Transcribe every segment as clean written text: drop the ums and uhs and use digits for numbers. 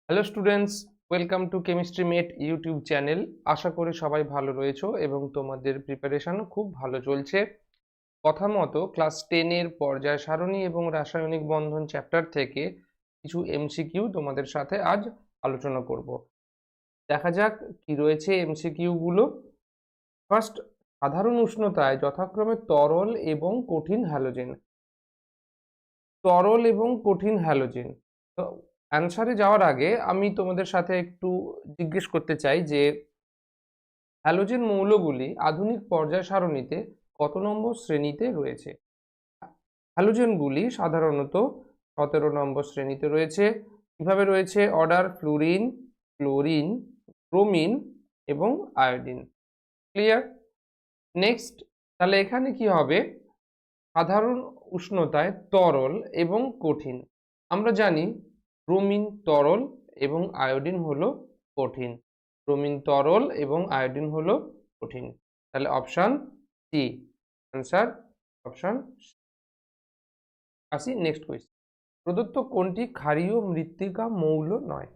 Hello students, welcome to chemistry mate YouTube channel. আশা করি সবাই ভালো রয়েছো এবং তোমাদের প্রিপারেশনও খুব ভালো চলছে। কথা মতো ক্লাস 10-এর পর্যায় সারণী এবং রাসায়নিক বন্ধন চ্যাপ্টার থেকে কিছু এমসিকিউ তোমাদের সাথে আজ আলোচনা করব। দেখা যাক কি রয়েছে এমসিকিউ গুলো। ফার্স্ট, সাধারণ উষ্ণতায় যথাক্রমে তরল এবং কঠিন হ্যালোজেন। তরল এবং কঠিন হ্যালোজেন, তো অ্যান্সারে যাওয়ার আগে আমি তোমাদের সাথে একটু জিজ্ঞেস করতে চাই যে হ্যালোজেন মৌলগুলি আধুনিক পর্যায় সারণীতে কত নম্বর শ্রেণীতে রয়েছে। হ্যালোজেনগুলি সাধারণত 17 নম্বর শ্রেণীতে রয়েছে। কিভাবে রয়েছে? অর্ডার: ফ্লুরিন, ক্লোরিন, ব্রোমিন এবং আয়োডিন। ক্লিয়ার? নেক্সট, তাহলে এখানে কি হবে? সাধারণ উষ্ণতায় তরল এবং কঠিন। আমরা জানি ব্রোমিন তরল এবং আয়োডিন হলো কঠিন। ব্রোমিন তরল এবং আয়োডিন হলো কঠিন। তাহলে অপশন সি অ্যান্সার, অপশন। আসি নেক্সট কোয়েশ্চেন। প্রদত্ত কোনটি ক্ষারীয় মৃত্তিকা মৌল নয়?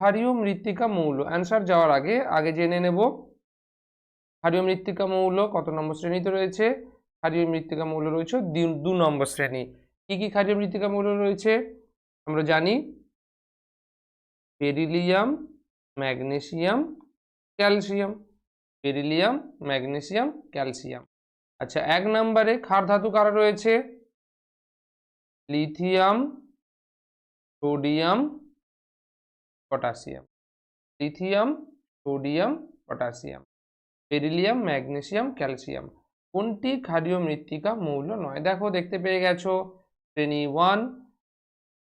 ক্ষারীয় মৃত্তিকা মৌল অ্যান্সার যাওয়ার আগে আগে জেনে নেব ক্ষারীয় মৃত্তিকা মৌল কত নম্বর শ্রেণীতে রয়েছে। ক্ষারীয় মৃত্তিকা মৌল রয়েছে 2 নম্বর শ্রেণী। কি কি ক্ষারীয় মৃত্তিকা মৌল রয়েছে আমরা জানি? Beryllium, magnesium, calcium. Beryllium, magnesium, calcium. আচ্ছা, 1 নম্বরে ক্ষার ধাতু কারা রয়েছে? Lithium, sodium, potassium. Lithium, sodium, potassium. Beryllium, magnesium, calcium. কোনটি ক্ষারীয় মৃত্তিকা মৌল নয়? দেখো, দেখতে পেয়ে গেছো শ্রেণী 1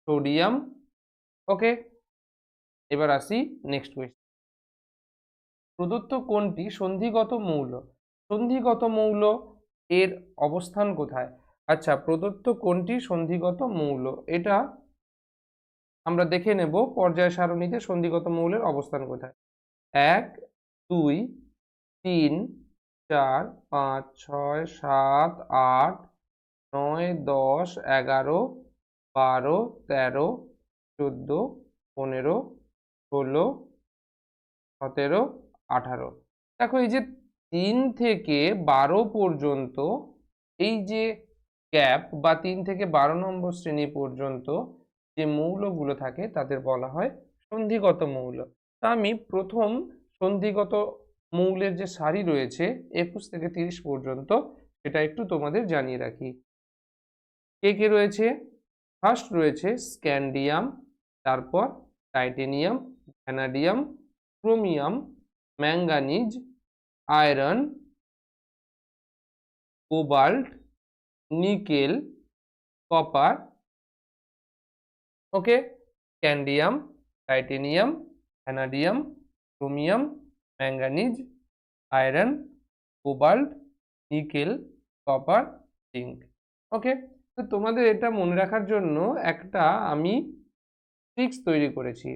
সোডিয়াম। ওকে, এবার আসি নেক্সট কোয়েশ্চেন। প্রদত্ত কোনটি সন্ধিগত মৌল? সন্ধিগত মৌল এর অবস্থান কোথায়? আচ্ছা, প্রদত্ত কোনটি সন্ধিগত মৌল, এটা আমরা দেখে নেব পর্যায় সারণীতে সন্ধিগত মৌলের অবস্থান কোথায়। 1, 2, 3, 4, 5, 6, 7, 8, 9, 10, 11, 12, 13, 14, 15, 16, 17, 18। দেখো, এই যে 3 থেকে 12 পর্যন্ত, এই যে গ্যাপ বা 3 থেকে 12 নম্বর শ্রেণী পর্যন্ত যে মৌলগুলো থাকে তাদের বলা হয় সন্ধিগত মৌল। তা আমি প্রথম সন্ধিগত মৌলের যে সারি রয়েছে 21 থেকে 30 পর্যন্ত, সেটা একটু তোমাদের জানিয়ে রাখি। কে কে রয়েছে? ফার্স্ট রয়েছে স্ক্যান্ডিয়াম, তারপর titanium, vanadium, chromium, manganese, iron, cobalt, nickel, copper. Okay, scandium, titanium, vanadium, chromium, manganese, iron, cobalt, nickel, copper, zinc. Okay, তো তোমাদের এটা মনে রাখার জন্য একটা আমি ট্রিক্স তৈরি করেছি।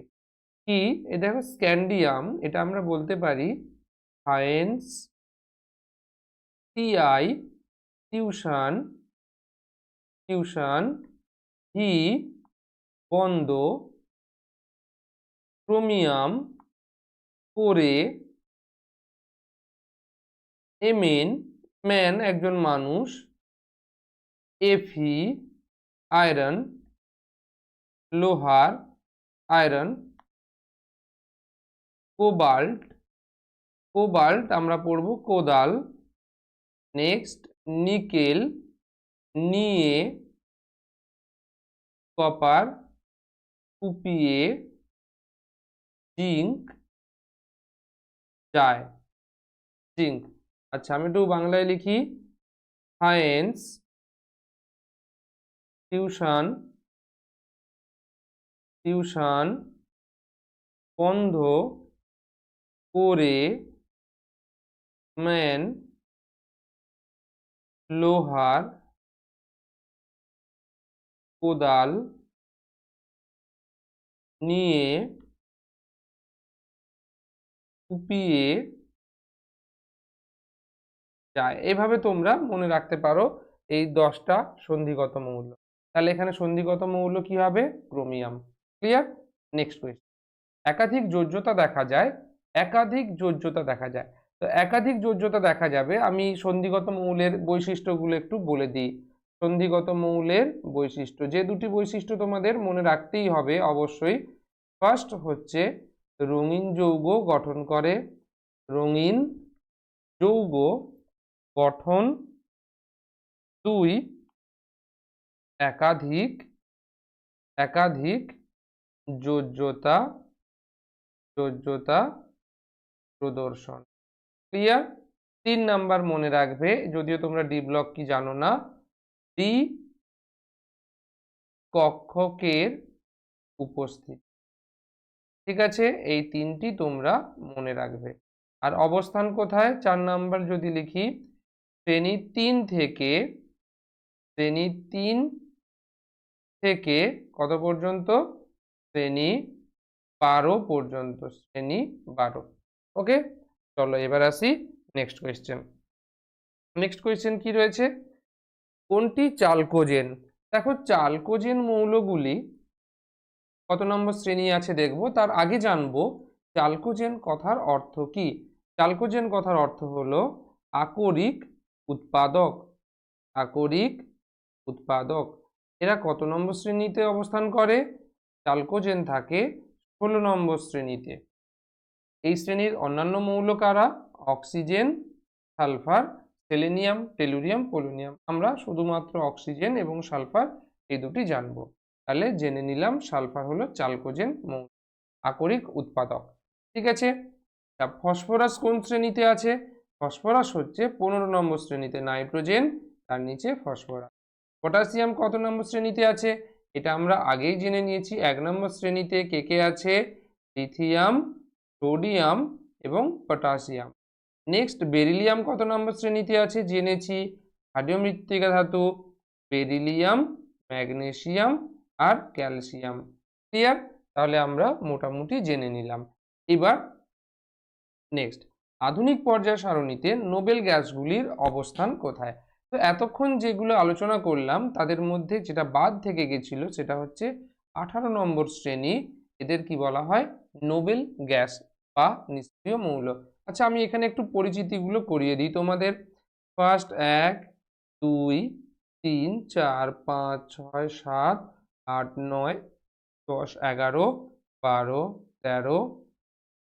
কি? এ দেখো, স্ক্যান্ডিয়াম এটা আমরা বলতে পারি সায়েন্স, টিআই, টিউশন, টিউশন, হি, বন্ধ, ক্রোমিয়াম, করে, এমেন, ম্যান একজন মানুষ, এফি, আয়রন, লোহার, আয়রন, কোবাল্ট, কোবাল্ট আমরা পড়ব কোদাল। নেক্সট নিকেল, নিয়ে, কপার, কুপিয়ে, জিঙ্ক, যায়, জিঙ্ক। আচ্ছা, আমি একটু বাংলায় লিখি। সায়েন্স, টিউশন, টিউশন, বন্ধ, করে, ম্যান, লোহার, কোদাল, নিয়ে, কুপিয়ে, যায়। এভাবে তোমরা মনে রাখতে পারো এই 10টা সন্ধিগত মৌল। তাহলে এখানে সন্ধিগত মৌল কি হবে? ক্রোমিয়াম। ক্লিয়ার? Next question. একাধিক যোজ্যতা দেখা যায়, একাধিক যোজ্যতা দেখা যায়। তো একাধিক যোজ্যতা দেখা যাবে, আমি সন্ধিগত মৌলের বৈশিষ্ট্যগুলো একটু বলে দিই। সন্ধিগত মৌলের বৈশিষ্ট্য, যে দুটি বৈশিষ্ট্য তোমাদের মনে রাখতেই হবে অবশ্যই। ফার্স্ট হচ্ছে রঙিন যৌগ গঠন করে, রঙিন যৌগ গঠন। 2, একাধিক একাধিক যোজ্যতা যোজ্যতা প্রদর্শন। ক্লিয়ার? 3 নাম্বার মনে রাখবে, যদিও তোমরা ডি ব্লক কি জানো না। ডি কক্ষকের উপস্থিতি। ঠিক আছে, এই তিনটি তোমরা মনে রাখবে। আর অবস্থান কোথায়? 4 নাম্বার যদি লিখি, শ্রেণী 3 থেকে কত পর্যন্ত? শ্রেণী 12 পর্যন্ত, শ্রেণী 12। ওকে, চলো এবার আসি নেক্সট কোয়েশ্চেন। নেক্সট কোয়েশ্চেন কি রয়েছে? কোনটি চালকোজেন? দেখো, চালকোজেন মৌলগুলি কত নম্বর শ্রেণী আছে দেখব, তার আগে জানবো চালকোজেন কথার অর্থ কি। চালকোজেন কথার অর্থ হলো আকরিক উৎপাদক। আকরিক উৎপাদক। এরা কত নম্বর শ্রেণীতে অবস্থান করে? চালকোজেন থাকে 16 নম্বর শ্রেণীতে। এই শ্রেণীর অন্যান্য মৌল কারা? Oxygen, sulphur, selenium, tellurium, polonium. আমরা শুধুমাত্র অক্সিজেন এবং সালফার এই দুটি জানবো। তাহলে জেনে নিলাম সালফার হলো চালকোজেন মৌল, আকরিক উৎপাদক। ঠিক আছে। ফসফরাস কোন শ্রেণীতে আছে? ফসফরাস হচ্ছে 15 নম্বর শ্রেণীতে, নাইট্রোজেন তার নিচে ফসফরাস। পটাশিয়াম কত নম্বর শ্রেণীতে আছে? এটা আমরা আগেই জেনে নিয়েছি, 1 নম্বর শ্রেণীতে। কে কে আছে? লিথিয়াম, সোডিয়াম এবং পটাশিয়াম। নেক্সট, বেরিলিয়াম কত নম্বর শ্রেণীতে আছে? জেনেছি, ক্ষারীয় মৃত্তিকা ধাতু, বেরিলিয়াম, ম্যাগনেসিয়াম আর ক্যালসিয়াম। ক্লিয়ার? তাহলে আমরা মোটামুটি জেনে নিলাম। এবার নেক্সট, আধুনিক পর্যায় সারণীতে নোবেল গ্যাসগুলির অবস্থান কোথায়? তো এতক্ষণ যেগুলো আলোচনা করলাম তাদের মধ্যে যেটা বাদ থেকে গেছিল সেটা হচ্ছে 18 নম্বর শ্রেণী। এদের কি বলা হয়? নোবেল গ্যাস বা নিষ্ক্রিয় মৌল। আচ্ছা, আমি এখানে একটু পরিচিতিগুলো করিয়ে দিই তোমাদের। ফার্স্ট 1, 2, 3, 4, 5, 6, 7, 8, 9, 10, 11, 12, 13,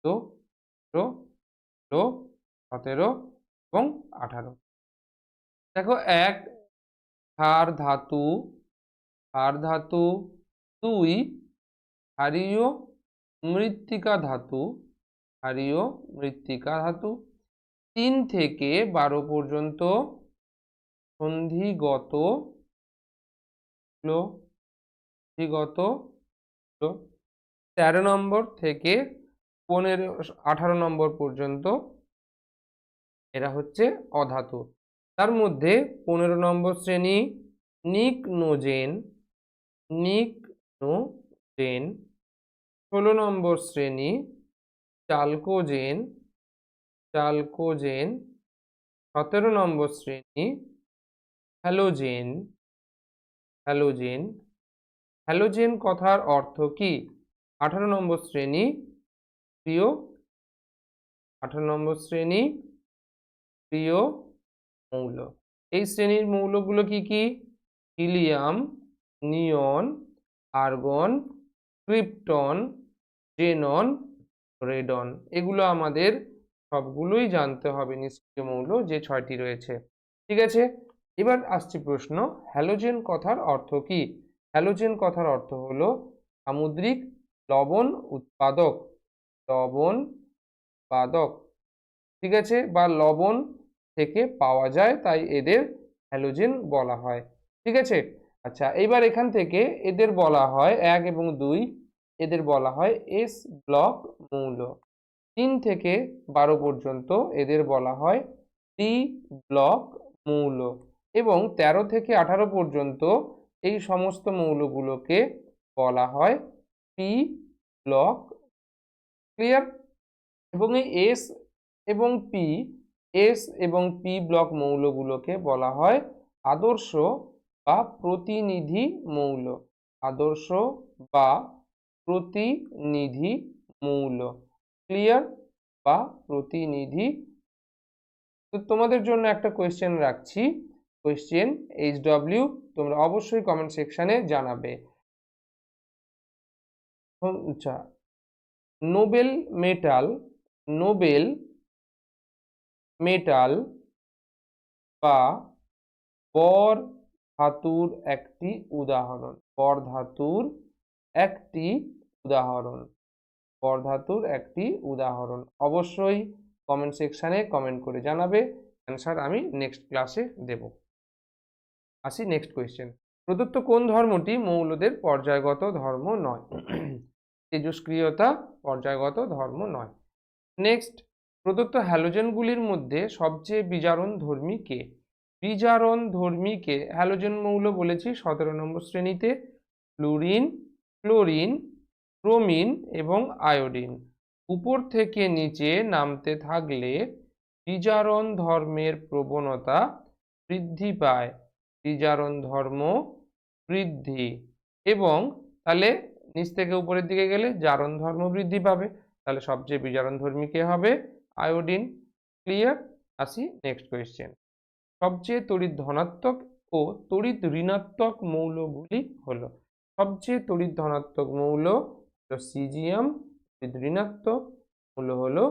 14, 15, 17 এবং 18। দেখো, 1 ক্ষার ধাতু, ক্ষার ধাতু। 2 ক্ষারীয় মৃত্তিকা ধাতু, ক্ষারীয় মৃত্তিকা ধাতু। 3 থেকে 12 পর্যন্ত সন্ধিগত মৌল, সন্ধিগত মৌল। 13 নম্বর থেকে 18 নম্বর পর্যন্ত এরা হচ্ছে অধাতু। তার মধ্যে 15 নম্বর শ্রেণী নিকনোজেন, নিকনোজেন। 16 নম্বর শ্রেণী চালকোজেন, চালকোজেন। 17 নম্বর শ্রেণী হ্যালোজেন, হ্যালোজেন। হ্যালোজেন কথার অর্থ কি? 18 নম্বর শ্রেণী প্রিয়, 18 নম্বর শ্রেণী প্রিয় মৌল। এই শ্রেণীর মৌলগুলো কি কি? হিলিয়াম, নিয়ন, আর্গন, ক্রিপ্টন, জেনন, রেডন। এগুলো আমাদের সবগুলোই জানতে হবে, নিষ্ক্রিয় মৌল যে 6টি রয়েছে। ঠিক আছে, এবার আসছে প্রশ্ন, হ্যালোজেন কথার অর্থ কি? হ্যালোজেন কথার অর্থ হলো সামুদ্রিক লবণ উৎপাদক, লবণ উৎপাদক। ঠিক আছে, বা লবণ থেকে পাওয়া যায়, তাই এদের হ্যালোজেন বলা হয়। ঠিক আছে। আচ্ছা, এইবার এখান থেকে এদের বলা হয় 1 এবং 2, এদের বলা হয় এস ব্লক মৌল। 3 থেকে 12 পর্যন্ত এদের বলা হয় ডি ব্লক মৌল। এবং 13 থেকে 18 পর্যন্ত এই সমস্ত মৌলগুলোকে বলা হয় পি ব্লক। ক্লিয়ার? এবং এই এস এবং পি, এস এবং পি ব্লক মৌলগুলোকে বলা হয় আদর্শ বা প্রতিনিধি মৌল, আদর্শ বা প্রতিনিধি মৌল। ক্লিয়ার? বা প্রতিনিধি। তো তোমাদের জন্য একটা কোয়েশ্চেন রাখছি, কোয়েশ্চেন HW, তোমরা অবশ্যই কমেন্ট সেকশনে জানাবে। আচ্ছা, নোবেল মেটাল, নোবেল মেটাল বা বর ধাতুর একটি উদাহরণ। বর ধাতুর একটি উদাহরণ। বর ধাতুর একটি উদাহরণ। অবশ্যই কমেন্ট সেকশনে কমেন্ট করে জানাবে। অ্যান্সার আমি নেক্সট ক্লাসে দেব। আসি নেক্সট কোয়েশ্চেন। প্রদত্ত কোন ধর্মটি মৌলদের পর্যায়গত ধর্ম নয়? তেজস্ক্রিয়তা পর্যায়গত ধর্ম নয়। নেক্সট, প্রদত্ত হ্যালোজেনগুলির মধ্যে সবচেয়ে বিজারণধর্মী কে? বিজারণধর্মী কে? হ্যালোজেন মৌল বলেছি 17 নম্বর শ্রেণীতে, ফ্লুরিন, ক্লোরিন, ব্রোমিন এবং আয়োডিন। উপর থেকে নিচে নামতে থাকলে বিজারণ ধর্মের প্রবণতা বৃদ্ধি পায়। বিজারণ ধর্ম বৃদ্ধি, এবং তাহলে নিচ থেকে উপরের দিকে গেলে জারণ ধর্ম বৃদ্ধি পাবে। তাহলে সবচেয়ে বিজারণধর্মী কে হবে? আয়োডিন। ক্লিয়ার? আসি নেক্সট কোয়েশ্চেন। সবচেয়ে তড়িৎ ধনাত্মক ও তড়িৎ ঋণাত্মক মৌলগুলি হলো। সবচেয়ে তড়িৎ ধনাত্মক মৌল হলো সিজিয়াম, তড়িৎ ঋণাত্মক মৌল হলো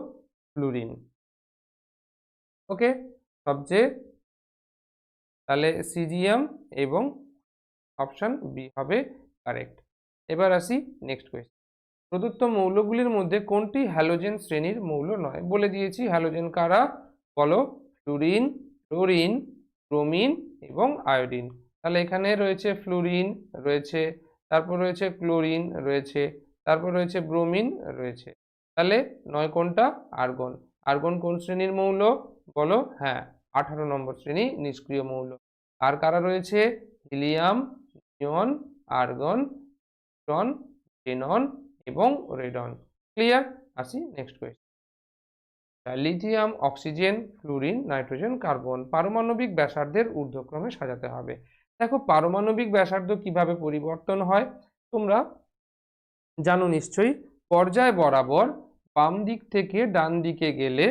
ফ্লুরিন। ওকে, সবচেয়ে তাহলে সিজিয়াম এবং অপশন বি হবে কারেক্ট। এবার আসি নেক্সট কোয়েশ্চেন। প্রদত্ত মৌলগুলির মধ্যে কোনটি হ্যালোজেন শ্রেণীর মৌল নয়? বলে দিয়েছি হ্যালোজেন কারা, বলো। ফ্লুরিন, ক্লোরিন, ব্রোমিন এবং আয়োডিন। তাহলে এখানে রয়েছে ফ্লুরিন রয়েছে, তারপর রয়েছে ক্লোরিন রয়েছে, তারপর রয়েছে ব্রোমিন রয়েছে। তাহলে 9 কোনটা? আর্গন। আর্গন কোন শ্রেণীর মৌল বলো? হ্যাঁ, 18 নম্বর শ্রেণী নিষ্ক্রিয় মৌল। আর কারা রয়েছে? হিলিয়াম, নিয়ন, আর্গন, টন, জেনন এবং রেডন। ক্লিয়ার? আসি next question. Lithium, oxygen, fluorine, nitrogen, carbon পারমাণবিক ব্যাসার্ধের ঊর্ধ্বক্রমে সাজাতে হবে। দেখো পারমাণবিক ব্যাসার্ধ কিভাবে পরিবর্তন হয় তোমরা জানো নিশ্চয়ই। পর্যায় বরাবর বাম দিক থেকে ডান দিকে গেলে,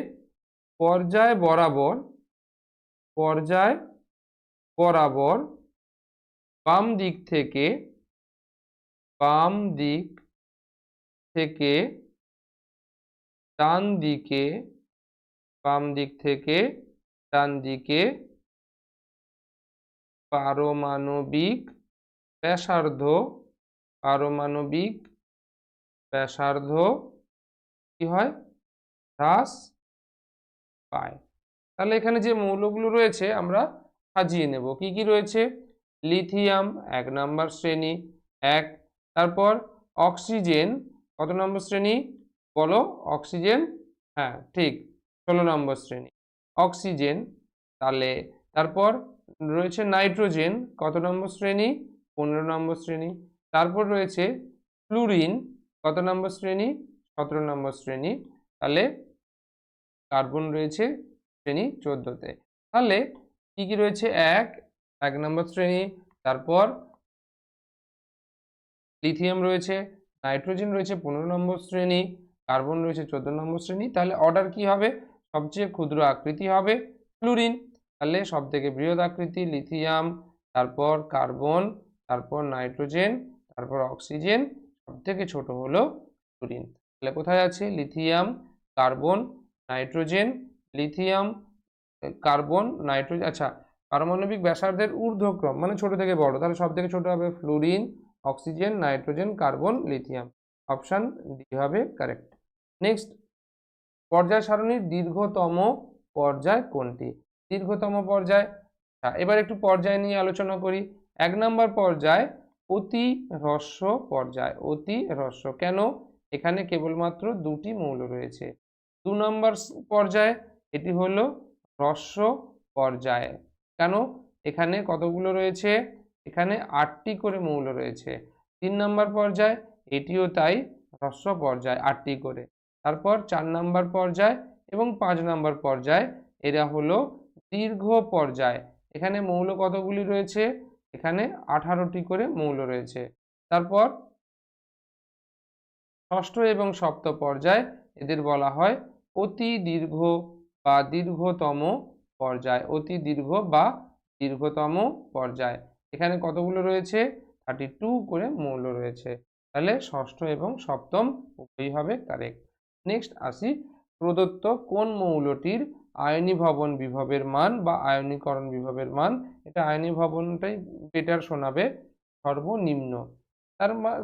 পর্যায় বরাবর, পর্যায় বরাবর বাম দিক থেকে, বাম দিক থেকে ডান দিকে, বাম দিক থেকে ডান দিকে পারমাণবিক ব্যাসার্ধ, পারমাণবিক ব্যাসার্ধ কি হয়? হ্রাস পায়। তাহলে এখানে যে মৌলগুলো রয়েছে আমরা সাজিয়ে নেব। কি কি রয়েছে? লিথিয়াম 1 নম্বর শ্রেণী, 1। তারপর অক্সিজেন কত নম্বর শ্রেণী বলো? অক্সিজেন, হ্যাঁ ঠিক, 16 নম্বর শ্রেণী অক্সিজেন। তাহলে তারপর রয়েছে নাইট্রোজেন কত নম্বর শ্রেণী? 15 নম্বর শ্রেণী। তারপর রয়েছে ফ্লুরিন কত নম্বর শ্রেণী? 17 নম্বর শ্রেণী। তাহলে কার্বন রয়েছে শ্রেণী 14তে। তাহলে কি কি রয়েছে? 1 নম্বর শ্রেণী, তারপর লিথিয়াম রয়েছে, নাইট্রোজেন রয়েছে 15 নম্বর শ্রেণী, কার্বন রয়েছে 14 নম্বর শ্রেণী। তাহলে অর্ডার কি হবে? সবচেয়ে ক্ষুদ্র আকৃতি হবে ফ্লুরিন। তাহলে সব থেকে বৃহৎ আকৃতি লিথিয়াম, তারপর কার্বন, তারপর নাইট্রোজেন, তারপর অক্সিজেন, সব থেকে ছোট হলো ফ্লুরিন। তাহলে কোথায় আছে? Lithium, carbon, nitrogen, lithium, carbon, nitrogen. আচ্ছা, পারমাণবিক ব্যাসার্ধের ঊর্ধ্বক্রম মানে ছোট থেকে বড়, তাহলে সব থেকে ছোট হবে fluorine, oxygen, nitrogen, carbon, lithium. Option D হবে কারেক্ট। নেক্সট, পর্যায় সারণীর দীর্ঘতম পর্যায় কোনটি? দীর্ঘতম পর্যায়, এবার একটু পর্যায় নিয়ে আলোচনা করি। 1 নম্বর পর্যায় অতি হ্রস্ব পর্যায়। অতি হ্রস্ব কেন? এখানে কেবলমাত্র 2টি মৌল রয়েছে। 2 নম্বর পর্যায়, এটি হলো হ্রস্ব পর্যায়। কেন? এখানে কতগুলো রয়েছে? এখানে 8টি করে মৌল রয়েছে। 3 নম্বর পর্যায়, এটিও তাই, হ্রস্ব পর্যায় 8টি করে। তারপর 4 নম্বর পর্যায় এবং 5 নম্বর পর্যায়, এরা হলো দীর্ঘ পর্যায়। এখানে মৌল কতগুলি রয়েছে? এখানে 18টি করে মৌল রয়েছে। তারপর ষষ্ঠ এবং সপ্তম পর্যায় এদের বলা হয় অতি দীর্ঘ বা দীর্ঘতম পর্যায়, অতি দীর্ঘ বা দীর্ঘতম পর্যায়। এখানে কতগুলো রয়েছে? 32 করে মৌল রয়েছে। তাহলে ষষ্ঠ এবং সপ্তম উভয়ই হবে কারেক্ট। নেক্সট আসি, প্রদত্ত কোন মৌলটির আয়নীভবন বিভবের মান বা আয়নীকরণ বিভবের মান, এটা আয়নীভবনটাই বেটার শোনাবে, সর্বনিম্ন।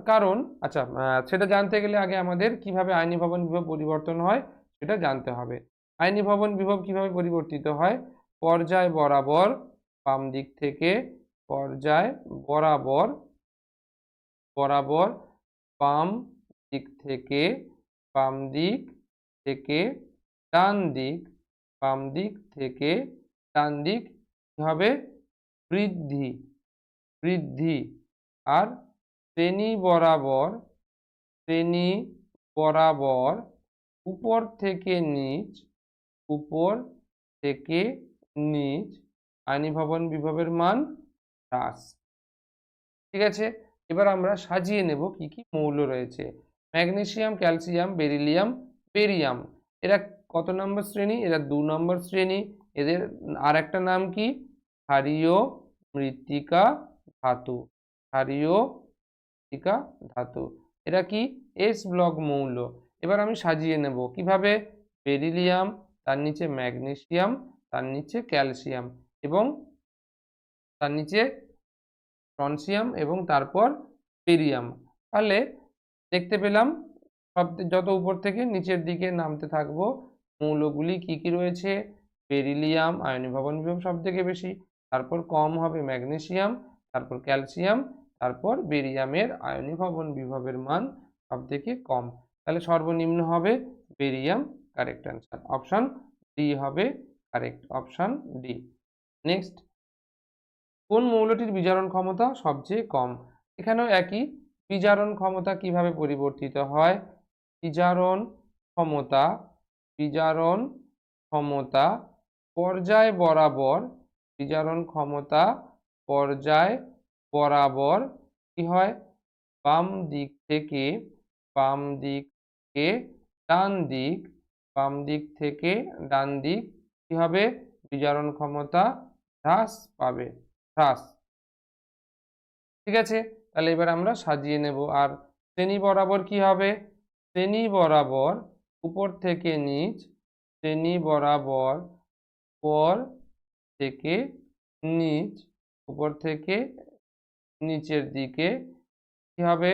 কারণ আচ্ছা, সেটা জানতে গেলে আগে আমাদের কিভাবে আয়নীভবন বিভব পরিবর্তন হয় সেটা জানতে হবে। আয়নীভবন বিভব কিভাবে পরিবর্তিত হয়? পর্যায় বরাবর বাম দিক থেকে, পর্যায় বরাবর বরাবর বাম দিক থেকে, বাম দিক থেকে ডান দিক, বাম দিক থেকে ডান দিক কি হবে? বৃদ্ধি, বৃদ্ধি। আর শ্রেণী বরাবর, শ্রেণী বরাবর উপর থেকে নিচ, উপর থেকে নিচ আয়নীভবন বিভবের মান হ্রাস। ঠিক আছে, এবার আমরা সাজিয়ে নেব কি কি মৌল রয়েছে। ম্যাগনেসিয়াম, ক্যালসিয়াম, বেরিলিয়াম, বেরিয়াম, এরা কত নম্বর শ্রেণী? এরা 2 নম্বর শ্রেণী। এদের আর একটা নাম কি? ক্ষারীয় মৃত্তিকা ধাতু, ক্ষারীয় মৃত্তিকা ধাতু। এরা কি? এস ব্লক মৌল। এবার আমি সাজিয়ে নেব কিভাবে? বেরিলিয়াম, তার নিচে ম্যাগনেসিয়াম, তার নিচে ক্যালসিয়াম এবং তার নিচে ফ্রন্সিয়াম এবং তারপর বেরিয়াম। তাহলে দেখতে পেলাম সব যত উপর থেকে নিচের দিকে নামতে থাকবো মৌলগুলি কি কি রয়েছে। বেরিলিয়াম আয়নীভবন বিভব সব থেকে বেশি, তারপর কম হবে ম্যাগনেসিয়াম, তারপর ক্যালসিয়াম, তারপর বেরিয়ামের আয়নীভবন বিভবের মান সব থেকে কম। তাহলে সর্বনিম্ন হবে barium. Correct answer option D হবে কারেক্ট, অপশন ডি। নেক্সট, কোন মৌলটির বিজারণ ক্ষমতা সবচেয়ে কম? এখানেও একই, বিজারণ ক্ষমতা কিভাবে পরিবর্তিত হয়? বিজারণ ক্ষমতা, বিজারণ ক্ষমতা পর্যায় বরাবর, বিজারণ ক্ষমতা পর্যায় বরাবর কি হয়? বাম দিক থেকে, বাম দিক থেকে ডান দিক, বাম দিক থেকে ডান দিক কি হবে? বিজারণ ক্ষমতা হ্রাস পাবে, হ্রাস। ঠিক আছে, তাহলে এবার আমরা সাজিয়ে নেব। আর শ্রেণী বরাবর কি হবে? শ্রেণী বরাবর উপর থেকে নিচ, শ্রেণী বরাবর উপর থেকে নিচ, উপর থেকে নিচের দিকে কি হবে?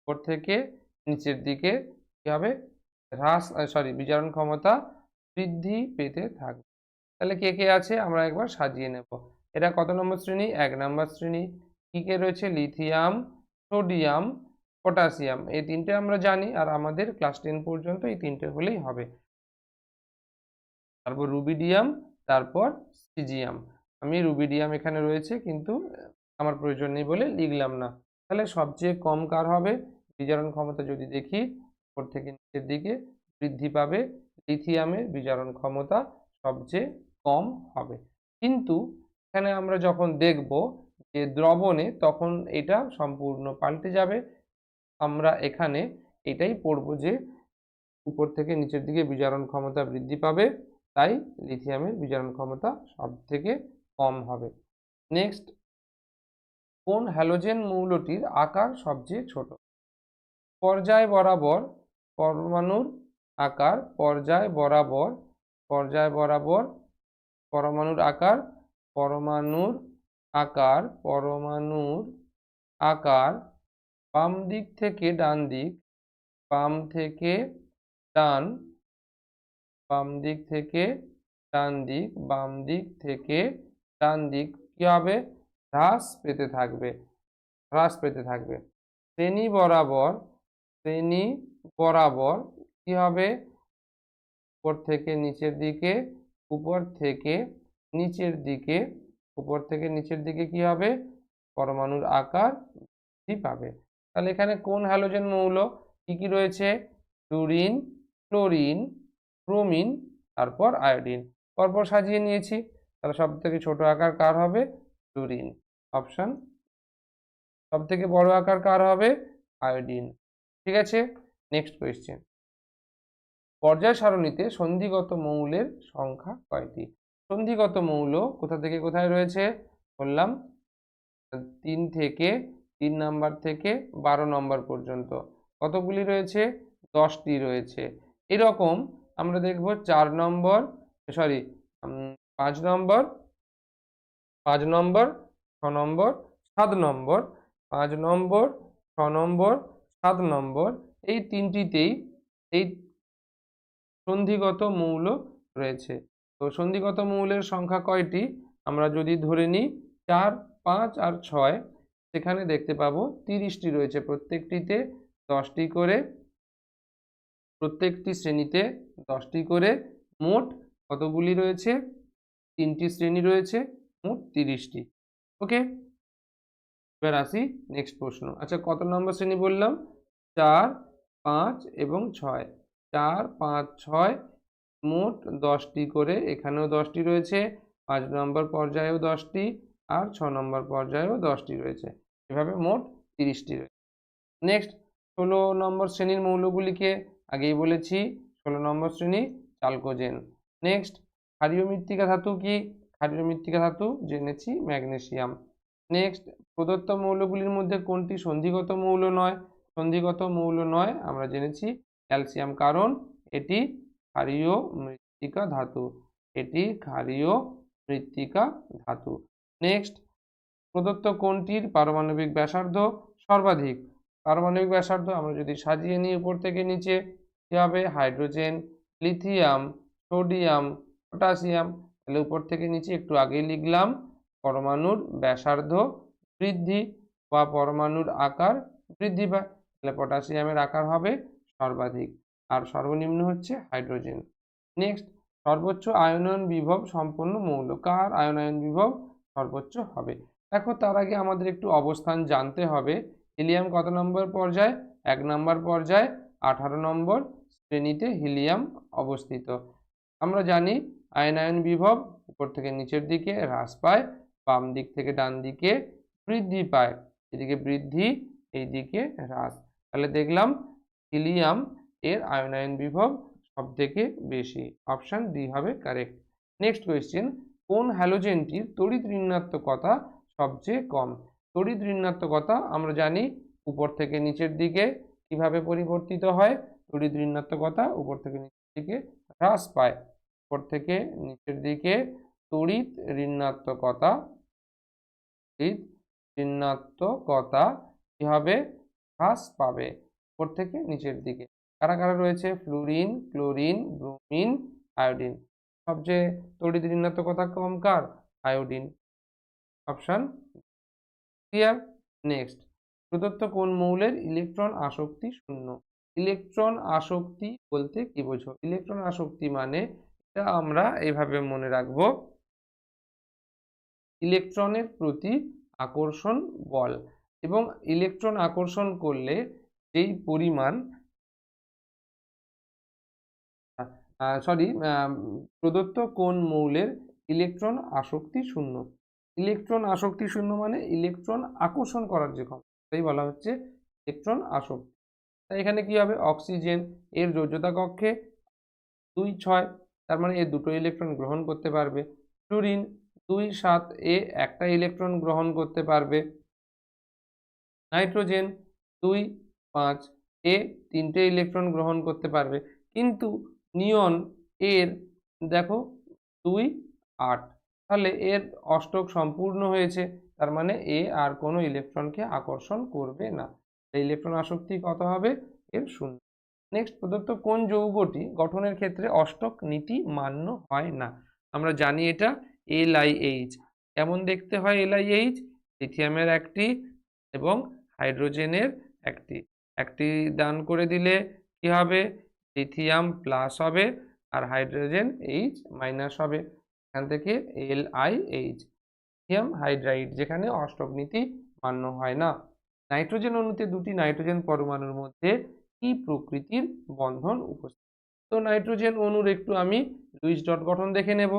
উপর থেকে নিচের দিকে কি হবে? হ্রাস, বিজারণ ক্ষমতা বৃদ্ধি পেতে থাকবে। তাহলে কে কে আছে আমরা একবার সাজিয়ে নেব। এটা কত নম্বর শ্রেণী? 1 নম্বর শ্রেণী। কি কে রয়েছে? লিথিয়াম, সোডিয়াম, পটাশিয়াম, এই তিনটে আমরা জানি, আর আমাদের ক্লাস 10 পর্যন্ত এই তিনটে হলেই হবে। তারপর রুবিডিয়াম, তারপর সিজিয়াম। আমি রুবিডিয়াম এখানে রয়েছে কিন্তু আমার প্রয়োজন নেই বলে লিখলাম না। তাহলে সবচেয়ে কম কার হবে? বিজারণ ক্ষমতা যদি দেখি উপর থেকে নিচের দিকে বৃদ্ধি পাবে, লিথিয়ামের বিজারণ ক্ষমতা সবচেয়ে কম হবে। কিন্তু এখানে আমরা যখন দেখব যে দ্রবণে, তখন এটা সম্পূর্ণ পাল্টে যাবে। আমরা এখানে এটাই পড়ব যে উপর থেকে নিচের দিকে বিজারণ ক্ষমতা বৃদ্ধি পাবে, তাই লিথিয়ামের বিজারণ ক্ষমতা সব থেকে কম হবে। নেক্সট, কোন হ্যালোজেন মৌলটির আকার সবচেয়ে ছোট? পর্যায় বরাবর পরমাণুর আকার, পর্যায় বরাবর, পর্যায় বরাবর পরমাণুর আকার, পরমাণুর আকার, পরমাণুর আকার বাম দিক থেকে ডান দিক, বাম থেকে ডান, বাম দিক থেকে ডান দিক, বাম দিক থেকে ডান দিক কি হবে? হ্রাস পেতে থাকবে, হ্রাস পেতে থাকবে। শ্রেণী বরাবর, শ্রেণী বরাবর কি হবে? উপর থেকে নিচের দিকে, উপর থেকে নিচের দিকে, উপর থেকে নিচের দিকে কি হবে? পরমাণুর আকার বৃদ্ধি পাবে। তাহলে এখানে কোন হ্যালোজেন মৌল কি কি রয়েছে? ফ্লুরিন, ক্লোরিন, ব্রোমিন, তারপর আয়োডিন। পরপর সাজিয়ে নিয়েছি। তাহলে সব থেকে ছোট আকার কার হবে? Fluorine, option. সব থেকে বড় আকার কার হবে? আয়োডিন। ঠিক আছে, নেক্সট কোয়েশ্চেন, পর্যায় সারণীতে সন্ধিগত মৌলের সংখ্যা কয়টি? সন্ধিগত মৌল কোথা থেকে কোথায় রয়েছে বললাম, 3 থেকে 3 নাম্বার থেকে 12 নম্বর পর্যন্ত। কতগুলি রয়েছে? 10টি রয়েছে। এরকম আমরা দেখব 4 নম্বর, সরি 5 নম্বর, 5 নম্বর, 6 নম্বর, 7 নম্বর, 5 নম্বর, 6 নম্বর, 7 নম্বর, এই তিনটিতেই এই সন্ধিগত মৌল রয়েছে। তো সন্ধিগত মৌলের সংখ্যা কয়টি? আমরা যদি ধরে নিই 4, 5 আর 6, সেখানে দেখতে পাবো 30টি রয়েছে, প্রত্যেকটিতে 10টি করে, প্রত্যেকটি শ্রেণীতে 10টি করে, মোট কতগুলি রয়েছে? 3টি শ্রেণী রয়েছে, মোট 30টি। ওকে, এবার আসি নেক্সট প্রশ্ন। আচ্ছা, কত নম্বর শ্রেণী বললাম? 4, 5 এবং 6, 4, 5, 6, মোট 10টি করে, এখানেও 10টি রয়েছে, 5 নম্বর পর্যায়েও 10টি, আর 6 নম্বর পর্যায়েও 10টি রয়েছে, এভাবে মোট 30টি রয়েছে। নেক্সট 16 নম্বর শ্রেণীর মৌলগুলিকে আগেই বলেছি, 16 নম্বর শ্রেণী চালকোজেন। নেক্সট, ক্ষারীয় মৃত্তিকা ধাতু কি? ক্ষারীয় মৃত্তিকা ধাতু জেনেছি ম্যাগনেসিয়াম। নেক্সট, প্রদত্ত মৌলগুলির মধ্যে কোনটি সন্ধিগত মৌল নয়? সন্ধিগত মৌল নয় আমরা জেনেছি ক্যালসিয়াম, কারণ এটি ক্ষারীয় মৃত্তিকা ধাতু, এটি ক্ষারীয় মৃত্তিকা ধাতু। নেক্সট, প্রদত্ত কোনটির পারমাণবিক ব্যাসার্ধ সর্বাধিক? পারমাণবিক ব্যাসার্ধ আমরা যদি সাজিয়ে নিই উপর থেকে নিচে, কি হবে? Hydrogen, lithium, sodium, potassium. তাহলে উপর থেকে নিচে একটু আগেই লিখলাম, পরমাণুর ব্যাসার্ধ বৃদ্ধি বা পরমাণুর আকার বৃদ্ধি পায়, তাহলে পটাশিয়ামের আকার হবে সর্বাধিক, আর সর্বনিম্ন হচ্ছে হাইড্রোজেন। নেক্সট, সর্বোচ্চ আয়নায়ন বিভব সম্পন্ন মৌল, কার আয়নায়ন বিভব সর্বোচ্চ হবে? দেখো, তার আগে আমাদের একটু অবস্থান জানতে হবে। হিলিয়াম কত নম্বর পর্যায়ে? 1 নম্বর পর্যায়ে, 18 নম্বর শ্রেণীতে হিলিয়াম অবস্থিত। আমরা জানি আয়নায়ন বিভব উপর থেকে নিচের দিকে হ্রাস পায়, বাম দিক থেকে ডান দিকে বৃদ্ধি পায়, এদিকে বৃদ্ধি, এইদিকে হ্রাস। তাহলে দেখলাম হিলিয়াম এর আয়নায়ন বিভব সব থেকে বেশি, অপশন ডি হবে কারেক্ট। নেক্সট কোয়েশ্চেন, কোন হ্যালোজেনটির তড়িৎ ঋণাত্মকতা সবচেয়ে কম? তড়িৎ ঋণাত্মকতা আমরা জানি উপর থেকে নিচের দিকে কিভাবে পরিবর্তিত হয়, তড়িৎ ঋণাত্মকতা উপর থেকে নিচের দিকে হ্রাস পায়, উপর থেকে নিচের দিকে তড়িৎ ঋণাত্মকতা, তড়িৎ ঋণাত্মকতা কি হবে? হ্রাস পাবে উপর থেকে নিচের দিকে। কারা কারা রয়েছে? Fluorine, chlorine, bromine, iodine. সবচেয়ে তড়িৎ ঋণাত্মকতা কম কার? Iodine, option clear. নেক্সট, প্রদত্ত কোন মৌলের ইলেকট্রন আসক্তি শূন্য? ইলেকট্রন আসক্তি বলতে কি বোঝো? ইলেকট্রন আসক্তি মানে, এটা আমরা এইভাবে মনে রাখবো, ইলেকট্রনের প্রতি আকর্ষণ বল, এবং ইলেকট্রন আকর্ষণ করলে যেই পরিমাণ, প্রদত্ত কোন মৌলের ইলেকট্রন আসক্তি শূন্য? ইলেকট্রন আসক্তি শূন্য মানে ইলেকট্রন আকর্ষণ করার যে ক্ষমতাই বলা হচ্ছে ইলেকট্রন আসক্তি। তাই এখানে কি হবে? অক্সিজেন, এর যোজ্যতা কক্ষে 2, 6, তার মানে এ দুটো ইলেকট্রন গ্রহণ করতে পারবে। ফ্লুরিন 2, 7, এ একটা ইলেকট্রন গ্রহণ করতে পারবে। নাইট্রোজেন 2, 5, এ 3টে ইলেকট্রন গ্রহণ করতে পারবে। কিন্তু নিয়ন এর দেখো 2, 8, তাহলে এর অষ্টক সম্পূর্ণ হয়েছে, তার মানে এ আর কোনো ইলেকট্রনকে আকর্ষণ করবে না, ইলেকট্রন আসক্তি কত হবে? এর 0। নেক্সট, প্রদত্ত কোন যৌগটি গঠনের ক্ষেত্রে অষ্টক নীতি মান্য হয় না? আমরা জানি এটা LiH। কেমন দেখতে হয় LiH? লিথিয়ামের একটি এবং হাইড্রোজেনের একটি, একটি দান করে দিলে কি হবে? লিথিয়াম প্লাস হবে আর হাইড্রোজেন H মাইনাস হবে, এখান থেকে LiH, লিথিয়াম হাইড্রাইড, যেখানে অষ্টক নীতি মান্য হয় না। নাইট্রোজেন অণুতে দুটি নাইট্রোজেন পরমাণুর মধ্যে কি প্রকৃতির বন্ধন উপস্থিত? তো নাইট্রোজেন অণুর একটু আমি লুইস ডট গঠন দেখে নেব।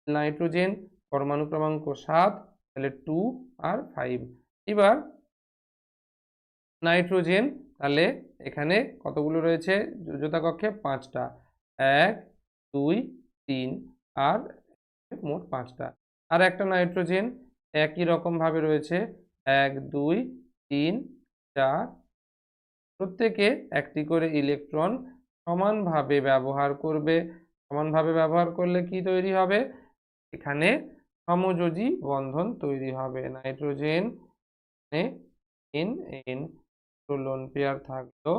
নাইট্রোজেন পরমাণু ক্রমাঙ্ক 7, তাহলে 2 আর 5। এবার নাইট্রোজেন তাহলে এখানে কতগুলো রয়েছে যোজ্যতা কক্ষে? 5টা। 1 2 3 আর মোট 5টা। আর একটা নাইট্রোজেন একই রকম ভাবে রয়েছে 1 2 3 4, প্রত্যেকে একটি করে ইলেকট্রন সমানভাবে ব্যবহার করবে। সমানভাবে ব্যবহার করলে কি তৈরি হবে? এখানে সমযোজী বন্ধন তৈরি হবে। Nitrogen N N lone pair থাকলো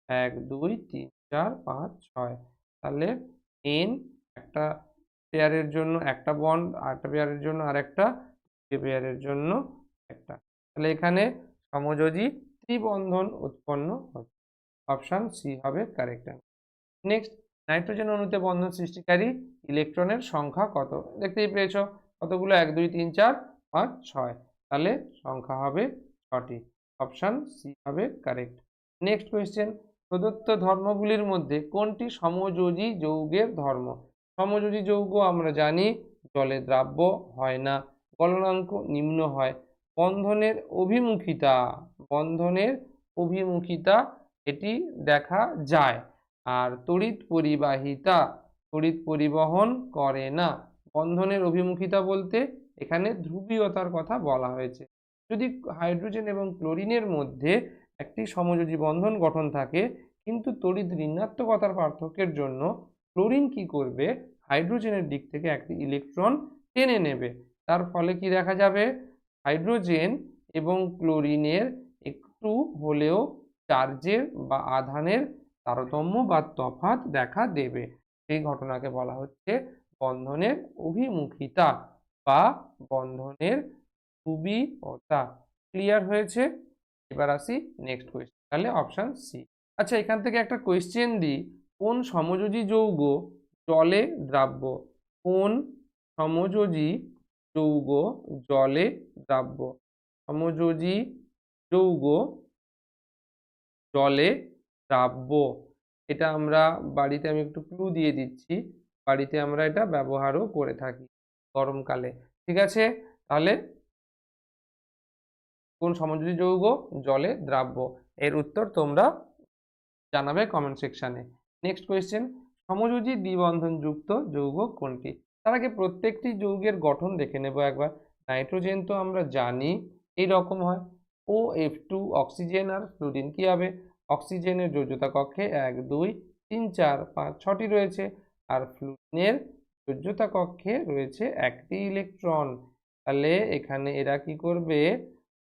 1 2 3 4 5 6। তাহলে এন একটা পেয়ারের জন্য একটা বন্ড, আরেকটা পেয়ারের জন্য আরেকটা, পেয়ারের জন্য একটা। তাহলে এখানে সমযোজী ত্রিবন্ধন উৎপন্ন হবে। অপশন সি হবে কারেক্ট। নেক্সট, নাইট্রোজেন অণুতে বন্ধন সৃষ্টিকারী ইলেকট্রনের সংখ্যা কত? দেখতেই পেয়েছো কতগুলো, 1 2 3 4 5 6। তাহলে সংখ্যা হবে 6টি। অপশন সি হবে কারেক্ট। নেক্সট কোয়েশ্চেন, প্রদত্ত ধর্মগুলির মধ্যে কোনটি সমযোজী যৌগের ধর্ম? সমযোজী যৌগ আমরা জানি জলে দ্রাব্য হয় না, গলনাঙ্ক নিম্ন হয়, বন্ধনের অভিমুখিতা, বন্ধনের অভিমুখিতা এটি দেখা যায়, আর তড়িৎ পরিবাহিতা, তড়িৎ পরিবহন করে না। বন্ধনের অভিমুখিতা বলতে এখানে ধ্রুবীয়তার কথা বলা হয়েছে। যদি হাইড্রোজেন এবং ক্লোরিনের মধ্যে একটি সমযোজী বন্ধন গঠন থাকে, কিন্তু তড়িৎ ঋণাত্মকতার পার্থক্যের জন্য ক্লোরিন কি করবে? হাইড্রোজেনের দিক থেকে একটি ইলেকট্রন টেনে নেবে। তার ফলে কি দেখা যাবে? হাইড্রোজেন এবং ক্লোরিনের একটু হলেও চার্জের বা আধানের তারতম্য বা তফাৎ দেখা দেবে। সেই ঘটনাকে বলা হচ্ছে বন্ধনের অভিমুখিতা বা বন্ধনের ধ্রুবীয়তা। ক্লিয়ার হয়েছে? এবার আসি নেক্সট কোয়েশ্চেন, তাহলে অপশন সি। আচ্ছা, এখান থেকে একটা কোয়েশ্চেন দিই, কোন সমযোজী যৌগ জলে দ্রাব্য? কোন সমযোজী যৌগ জলে দ্রাব্য? সমযোজী যৌগ জলে দ্রাব্য, এটা আমরা বাড়িতে, আমি একটু ক্লু দিয়ে দিচ্ছি, বাড়িতে আমরা এটা ব্যবহারও করে থাকি গরমকালে। ঠিক আছে, তাহলে কোন সমযোজী যৌগ জলে দ্রাব্য? এর উত্তর তোমরা জানাবে কমেন্ট সেকশানে। নেক্সট কোয়েশ্চেন, সমযোজী দ্বিবন্ধনযুক্ত যৌগ কোনটি? তার আগে প্রত্যেকটি যৌগের গঠন দেখে নেব একবার। নাইট্রোজেন তো আমরা জানি এই রকম হয়, OF2 অক্সিজেন আর ফ্লুরিন কি হবে? অক্সিজেনের যোজ্যতা কক্ষে 1 2 3 4 5 6টি রয়েছে, আর ফ্লুরিনের যোজ্যতা কক্ষে রয়েছে একটি ইলেকট্রন। তাহলে এখানে এরা কি করবে?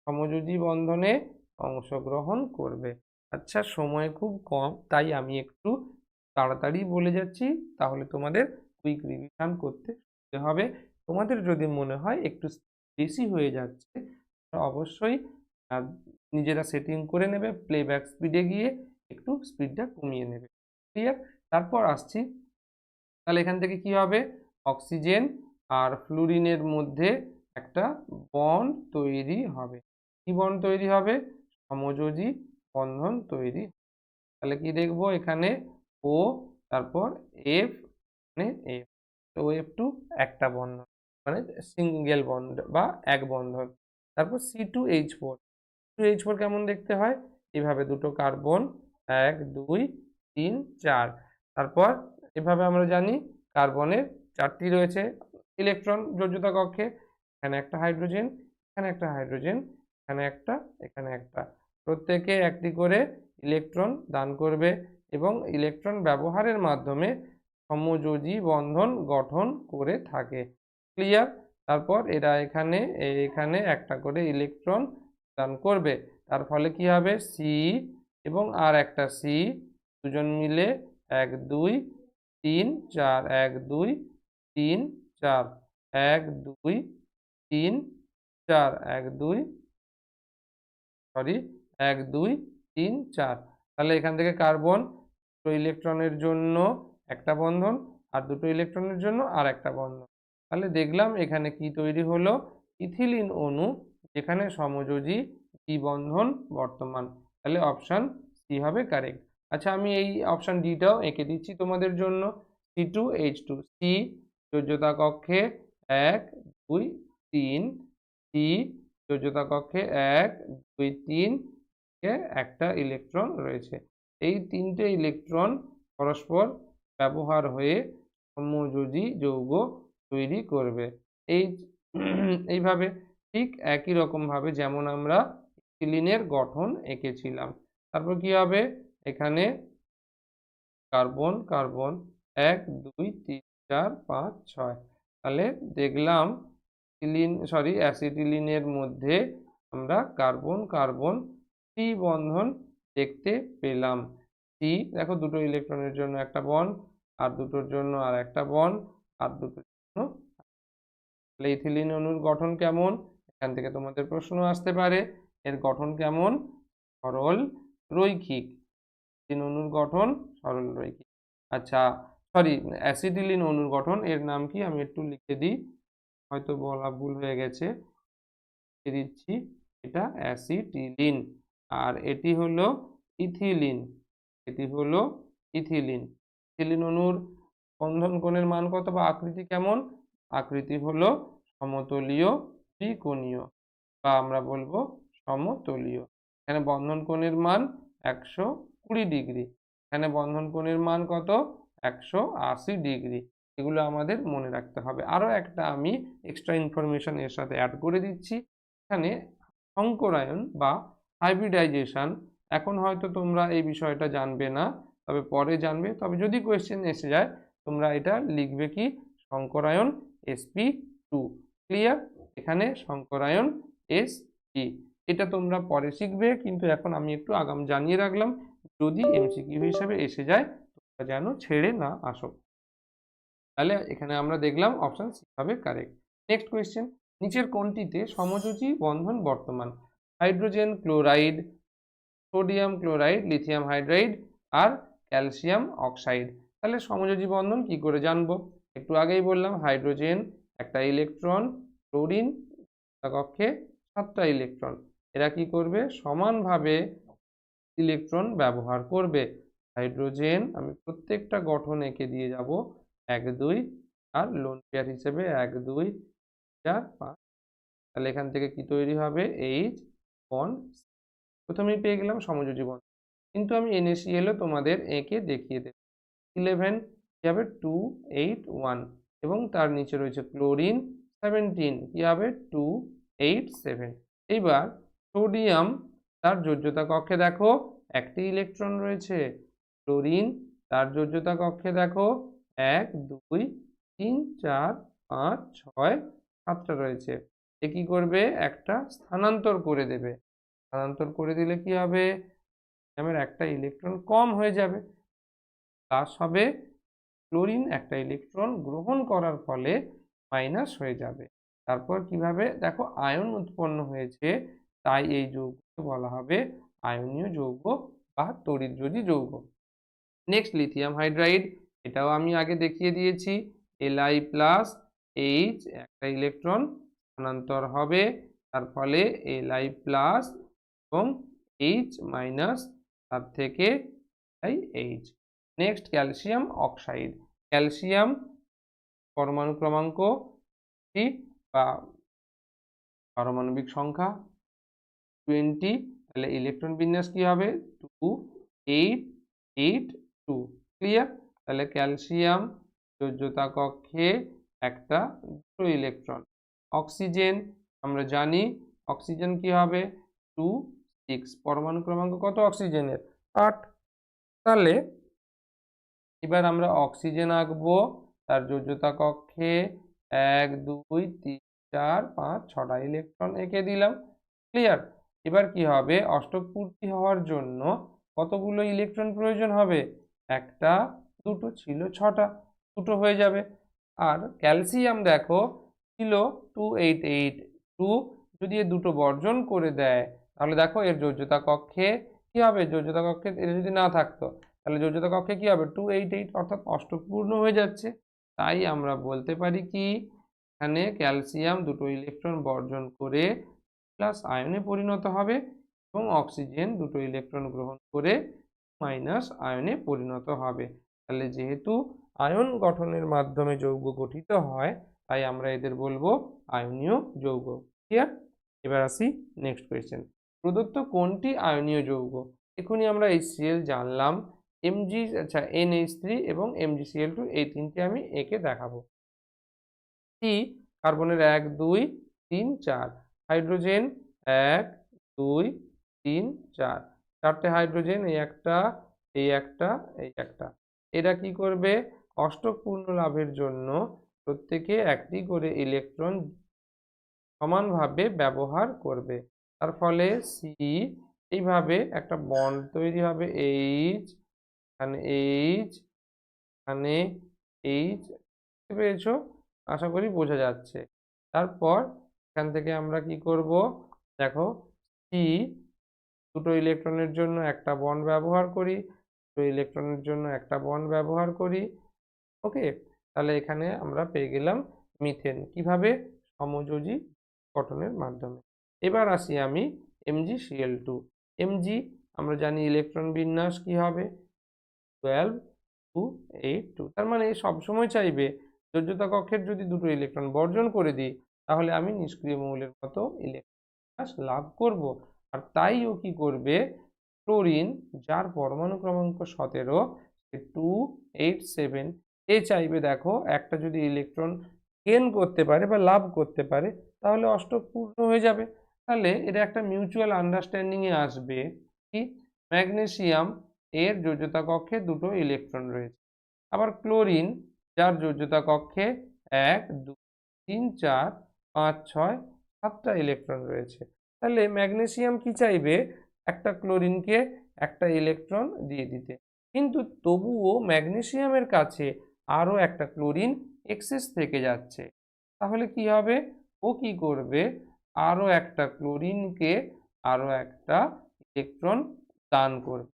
সমযোজী বন্ধনে অংশগ্রহণ করবে। আচ্ছা, সময় খুব কম, তাই আমি একটু তাড়াতাড়ি বলে যাচ্ছি, তাহলে তোমাদের কুইক রিভিশন করতে সুবিধা হবে। তোমাদের যদি মনে হয় একটু বেশি হয়ে যাচ্ছে, অবশ্যই নিজেরা সেটিং করে নেবে, প্লেব্যাক স্পিডে গিয়ে একটু স্পিডটা কমিয়ে নেবে। ক্লিয়ার? তারপর আসছি, তাহলে এখান থেকে কি হবে? অক্সিজেন আর ফ্লুরিনের মধ্যে একটা বন্ড তৈরি হবে। কি বন্ড তৈরি হবে? সমযোজী বন্ধন তৈরি। তাহলে কি দেখবো এখানে? ও, তারপর এফ, মানে এফ, তো F2 একটা বন্ধন, মানে সিঙ্গেল বন্ড বা এক বন্ধন। তারপর C2H4, C2H4 কেমন দেখতে হয়? এভাবে দুটো কার্বন, 1 2 3 4। তারপর এভাবে আমরা জানি কার্বনের 4টি রয়েছে ইলেকট্রন যোজ্যতা কক্ষে, এখানে একটা হাইড্রোজেন, এখানে একটা হাইড্রোজেন, এখানে একটা, এখানে একটা, প্রত্যেকে একটি করে ইলেকট্রন দান করবে এবং ইলেকট্রন ব্যবহারের মাধ্যমে সমযোজী বন্ধন গঠন করে থাকে। ক্লিয়ার? তারপর এরা এখানে এখানে একটা করে ইলেকট্রন দান করবে, তার ফলে কি হবে? সি এবং আর একটা সি, দুজন মিলে 1 2 3 4, 1 2 3 4, 1 2 3 4, 1 2 1 2 3 4। তাহলে এখান থেকে কার্বন দুটো ইলেকট্রনের জন্য একটা বন্ধন, আর দুটো ইলেকট্রনের জন্য আর একটা বন্ধন। তাহলে দেখলাম এখানে কি তৈরি হলো? ইথিলিন অণু, যেখানে সমযোজী দ্বিবন্ধন বর্তমান। তাহলে অপশন সি হবে কারেক্ট। আচ্ছা, আমি এই অপশন ডিটাও এঁকে দিচ্ছি তোমাদের জন্য। C2H2, সি যোজ্যতা কক্ষে 1 2 3, সি যোজ্যতা কক্ষে 1 2 3, একটা ইলেকট্রন রয়েছে। এই তিনটে ইলেকট্রন পরস্পর ব্যবহার হয়ে সমযোজী যৌগ তৈরি করবে। এই এইভাবে ঠিক একই রকম ভাবে যেমন আমরা ইথিলিনের গঠন এঁকেছিলাম। তারপর কি হবে, এখানে কার্বন কার্বন 1 2 3 4 5 6, তাহলে দেখলাম অ্যাসিটিলিনের মধ্যে আমরা কার্বন কার্বন ত্রিবন্ধন দেখতে পেলাম। দেখো দুটো ইলেকট্রনের জন্য একটা বন্ড, আর দুটোর জন্য আর একটা বন্ড, আর দুটোর জন্য। তাহলে ইথিলিন অণুর গঠন কেমন, এখান থেকে তোমাদের প্রশ্ন আসতে পারে। এর গঠন কেমন, সরল রৈখিক। ইথিলিন অণুর গঠন সরল রৈখিক। আচ্ছা অ্যাসিটিলিন অণুর গঠন, এর নাম কি আমি একটু লিখে দিই, হয়তো বলা ভুল হয়ে গেছে, দিচ্ছি। এটা অ্যাসিটিলিন, আর এটি হলো ইথিলিন। এটি হলো ইথিলিন। ইথিলিন অণুর বন্ধন কোণের মান কত বা আকৃতি কেমন, আকৃতি হলো সমতলীয় ত্রিকোণীয়, বা আমরা বলবো সমতলীয়। এখানে বন্ধন কোণের মান 120 ডিগ্রি, এখানে বন্ধন কোণের মান কত, 180 ডিগ্রি। এগুলো আমাদের মনে রাখতে হবে। আরো একটা আমি এক্সট্রা ইনফরমেশন এর সাথে অ্যাড করে দিচ্ছি। এখানে সংকরায়ন বা হাইব্রিডাইজেশন, এখন হয়তো তোমরা এই বিষয়টা জানবে না, তবে পরে জানবে। তবে যদি কোয়েশ্চেন এসে যায়, তোমরা এটা লিখবে কি, সংকরায়ন sp2। ক্লিয়ার, এখানে সংকরায়ন sp, এটা তোমরা পরে শিখবে, কিন্তু এখন আমি একটু আগাম জানিয়ে রাখলাম, যদি এমসিকিউ হিসেবে এসে যায় তোমরা যেন ছেড়ে না আসো। তাহলে এখানে আমরা দেখলাম অপশন সি হবে কারেক্ট। নেক্সট কোয়েশ্চেন, নিচের কোনটিতে সমযোজী বন্ধন বর্তমান, hydrogen chloride, sodium chloride, lithium hydride আর ক্যালসিয়াম অক্সাইড। তাহলে সমযোজী বন্ধন কি করে জানবো, একটু আগেই বললাম, হাইড্রোজেন একটা ইলেকট্রন, ক্লোরিন কক্ষে 7টা ইলেকট্রন, এরা কি করবে, সমানভাবে ইলেকট্রন ব্যবহার করবে। হাইড্রোজেন, আমি প্রত্যেকটা গঠন এঁকে দিয়ে যাব 1 2, আর লোন পেয়ার হিসেবে 1 2 4 5। তাহলে এখান থেকে কি তৈরি হবে, এইচ বন্ড। প্রথমেই পেয়ে গেলাম সমযোজী বন্ধন, কিন্তু আমি NaCl ও তোমাদের এঁকে দেখিয়ে দেব। 11 কি হবে, 2 8 1, এবং তার নিচে রয়েছে ক্লোরিন 17, কি হবে 2 8 7। এইবার সোডিয়াম, তার যোজ্যতা কক্ষে দেখো একটি ইলেকট্রন রয়েছে। ক্লোরিন, তার যোজ্যতা কক্ষে দেখো 1 2 3 4 5 6 7টা রয়েছে। এ কি করবে, একটা স্থানান্তর করে দেবে। স্থানান্তর করে দিলে কি হবে, সোডিয়ামের একটা ইলেকট্রন কম হয়ে যাবে, প্লাস হবে, ক্লোরিন একটা ইলেকট্রন গ্রহণ করার ফলে মাইনাস হয়ে যাবে। তারপর কিভাবে দেখো আয়ন উৎপন্ন হয়েছে, তাই এই যৌগকে বলা হবে আয়নীয় যৌগ বা তড়িৎযোজী যৌগ। নেক্সট লিথিয়াম হাইড্রাইড, এটাও আমি আগে দেখিয়ে দিয়েছি। Li+H একটা ইলেকট্রন স্থানান্তর হবে, তার ফলে Li+ এবং H- তার থেকে H। Next calcium oxide, calcium পরমাণু ক্রমাঙ্ক বা পারমাণবিক সংখ্যা 20, তাহলে ইলেকট্রন বিন্যাস কি হবে, 2 8 8 2। ক্লিয়ার, তাহলে ক্যালসিয়াম যোজ্যতা কক্ষে একটা দুটো ইলেকট্রন। অক্সিজেন, আমরা জানি অক্সিজেন কি হবে, 2 6, পরমাণু ক্রমাঙ্ক কত অক্সিজেনের, 8। তাহলে এবার আমরা অক্সিজেন আঁকবো, তার যোজ্যতা কক্ষে 1 2 3 4 5 6টা ইলেকট্রন এঁকে দিলাম। ক্লিয়ার, এবার কি হবে, অষ্টক পূর্তি হওয়ার জন্য কতগুলো ইলেকট্রন প্রয়োজন হবে, একটা দুটো, ছিল 6টা, দুটো হয়ে যাবে। আর ক্যালসিয়াম দেখো ছিল 2 8 8 2, যদি এ দুটো বর্জন করে দেয় তাহলে দেখো এর যোজ্যতা কক্ষে কি হবে, যোজ্যতা কক্ষে এটা যদি না থাকতো তাহলে যোজ্যতা কক্ষে কি হবে, 2 8 8, অর্থাৎ অষ্টক পূর্ণ হয়ে যাচ্ছে। তাই আমরা বলতে পারি কি, এখানে ক্যালসিয়াম দুটো ইলেকট্রন বর্জন করে প্লাস আয়নে পরিণত হবে, এবং অক্সিজেন দুটো ইলেকট্রন গ্রহণ করে মাইনাস আয়নে পরিণত হবে। তাহলে যেহেতু আয়ন গঠনের মাধ্যমে যৌগ গঠিত হয়, তাই আমরা এদের বলবো আয়নীয় যৌগ। ক্লিয়ার, এবার আসি নেক্সট কোয়েশ্চেন। প্রদত্ত কোনটি আয়নীয় যৌগ? এক্ষুনি আমরা HCl জানলাম, আচ্ছা NH3 এবং MgCl2 এই তিনটে আমি এঁকে দেখাবো। সি কার্বনের 1 2 3 4, হাইড্রোজেন 1 2 3 4, চারটে হাইড্রোজেন, এই একটা এই একটা এই একটা। এরা কি করবে? অষ্টক পূর্ণ লাভের জন্য প্রত্যেকে একটি করে ইলেকট্রন সমানভাবে ব্যবহার করবে। তার ফলে সি এইভাবে একটা বন্ড তৈরি হবে, এইচ এখানে এইচ এখানে এইচ, বুঝতে পেরেছো? আশা করি বোঝা যাচ্ছে। তারপর এখান থেকে আমরা কি করব? দেখো, সি দুটো ইলেকট্রনের জন্য একটা বন্ড ব্যবহার করি, দুটো ইলেকট্রনের জন্য একটা বন্ড ব্যবহার করি। ওকে, তাহলে এখানে আমরা পেয়ে গেলাম মিথেন। কিভাবে? সমযোজী গঠনের মাধ্যমে। এবার আসি আমি MgCl2। Mg আমরা জানি ইলেকট্রন বিন্যাস কি হবে, 12 2 8 2। তার মানে সবসময় চাইবে যোজ্যতা কক্ষের যদি দুটো ইলেকট্রন বর্জন করে দিই তাহলে আমি নিষ্ক্রিয় মৌলের মতো ইলেকট্রন লাভ করব। আর তাই ও কি করবে? ক্লোরিন, যার পরমাণু ক্রমাঙ্ক 17, 2 8 7, এ চাইবে দেখো একটা যদি ইলেকট্রন গেইন করতে পারে বা লাভ করতে পারে তাহলে অষ্টক পূর্ণ হয়ে যাবে। তাহলে এটা একটা মিউচুয়াল আন্ডারস্ট্যান্ডিং এ আসবে কি ম্যাগনেসিয়াম এর যোজ্যতা কক্ষে দুটো ইলেকট্রন রয়েছে, আবার ক্লোরিন যার যোজ্যতা কক্ষে 1 2 3 4 5 6 7টা ইলেকট্রন রয়েছে। তাহলে ম্যাগনেসিয়াম কি চাইবে? একটা ক্লোরিনকে একটা ইলেকট্রন দিয়ে দিতে, কিন্তু তবুও ম্যাগনেসিয়ামের কাছে আরও একটা ক্লোরিন এক্সেস থেকে যাচ্ছে। তাহলে কি হবে? ও কি করবে? আরও একটা ক্লোরিনকে আরও একটা ইলেকট্রন দান করবে।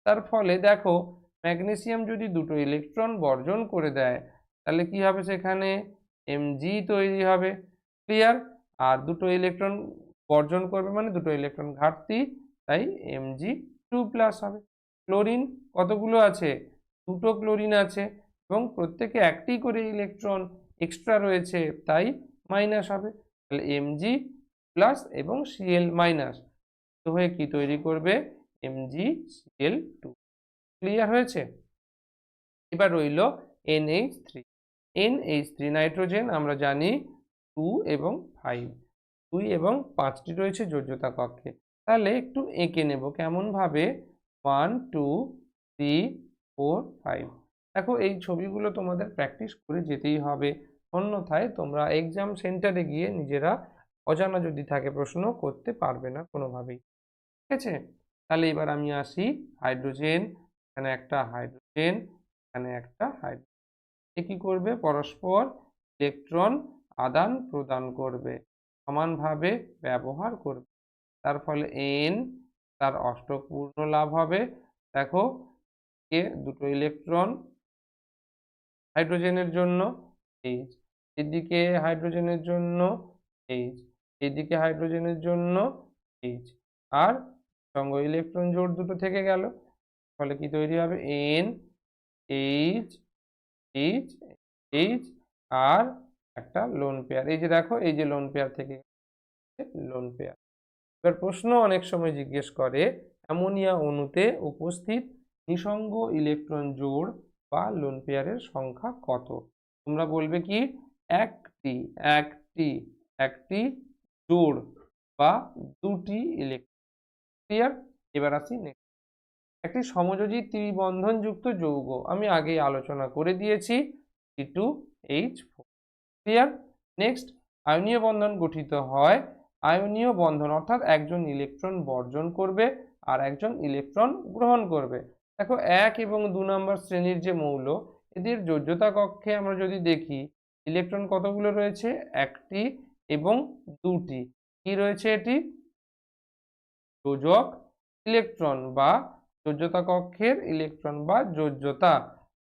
তার ফলে দেখো, ম্যাগনেসিয়াম যদি দুটো ইলেকট্রন বর্জন করে দেয় তাহলে কি হবে? সেখানে Mg তৈরি হবে। ক্লিয়ার? আর দুটো ইলেকট্রন বর্জন করবে মানে দুটো ইলেকট্রন ঘাটতি, তাই Mg2+ হবে। ক্লোরিন কতগুলো আছে? দুটো ক্লোরিন আছে এবং প্রত্যেকে একটি করে ইলেকট্রন এক্সট্রা রয়েছে, তাই মাইনাস হবে। তাহলে Mg+ এবং Cl- তো হয়ে কি তৈরি করবে? MgCl2। ক্লিয়ার হয়েছে? এবার রইল NH3। NH3 নাইট্রোজেন আমরা জানি 2 এবং 5, 2 এবং 5টি রয়েছে যোজ্যতা কক্ষে। তাহলে একটু এঁকে নেব কেমন ভাবে, 1 2 3 4 5। দেখো, এই ছবিগুলো তোমাদের প্র্যাকটিস করে যেতেই হবে, অন্যথায় তোমরা এক্সাম সেন্টারে গিয়ে নিজেরা অজানা যদি থাকে প্রশ্ন করতে পারবে না কোনোভাবেই। ঠিক আছে? তাহলে এবার আমি আসি হাইড্রোজেন, এখানে একটা হাইড্রোজেন, এখানে একটা হাইড্রোজেন, এ কি করবে? পরস্পর ইলেকট্রন আদান প্রদান করবে, সমানভাবে ব্যবহার করবে। তার ফলে N তার অষ্টক পূর্ণ লাভ হবে। দেখো, এ দুটো ইলেকট্রন হাইড্রোজেনের জন্য H, এদিকে হাইড্রোজেনের জন্য H, এদিকে হাইড্রোজেনের জন্য H, আর সঙ্গ ইলেকট্রন জোড় দুটো থেকে গেল। ফলে কি তৈরি হবে? N H H H, আর একটা লোন পেয়ার। এই যে দেখো, এই যে লোন পেয়ার থেকে লোন পেয়ার। এবার প্রশ্ন অনেক সময় জিজ্ঞেস করে অ্যামোনিয়া অণুতে উপস্থিত নিঃসঙ্গ ইলেকট্রন জোড় বা লোন পেয়ারের সংখ্যা কত? তোমরা বলবে কি একটি একটি একটি জোড় বা দুটি ইলেকট্রন। ক্লিয়ার? এবার আসি নেক্সট। একটি সমযোজী ত্রিবন্ধনযুক্ত যৌগ আমি আগেই আলোচনা করে দিয়েছি, C2H4। ক্লিয়ার? নেক্সট, আয়নীয় বন্ধন গঠিত হয় আয়নীয় বন্ধন অর্থাৎ একজন ইলেকট্রন বর্জন করবে আর একজন ইলেকট্রন গ্রহণ করবে। দেখো, 1 এবং 2 নম্বর শ্রেণীর যে মৌল, এদের যোজ্যতা কক্ষে আমরা যদি দেখি ইলেকট্রন কতগুলো রয়েছে? একটি এবং দুটি। কি রয়েছে? এটি যোজক ইলেকট্রন বা যোজ্যতা কক্ষের ইলেকট্রন বা যোজ্যতা।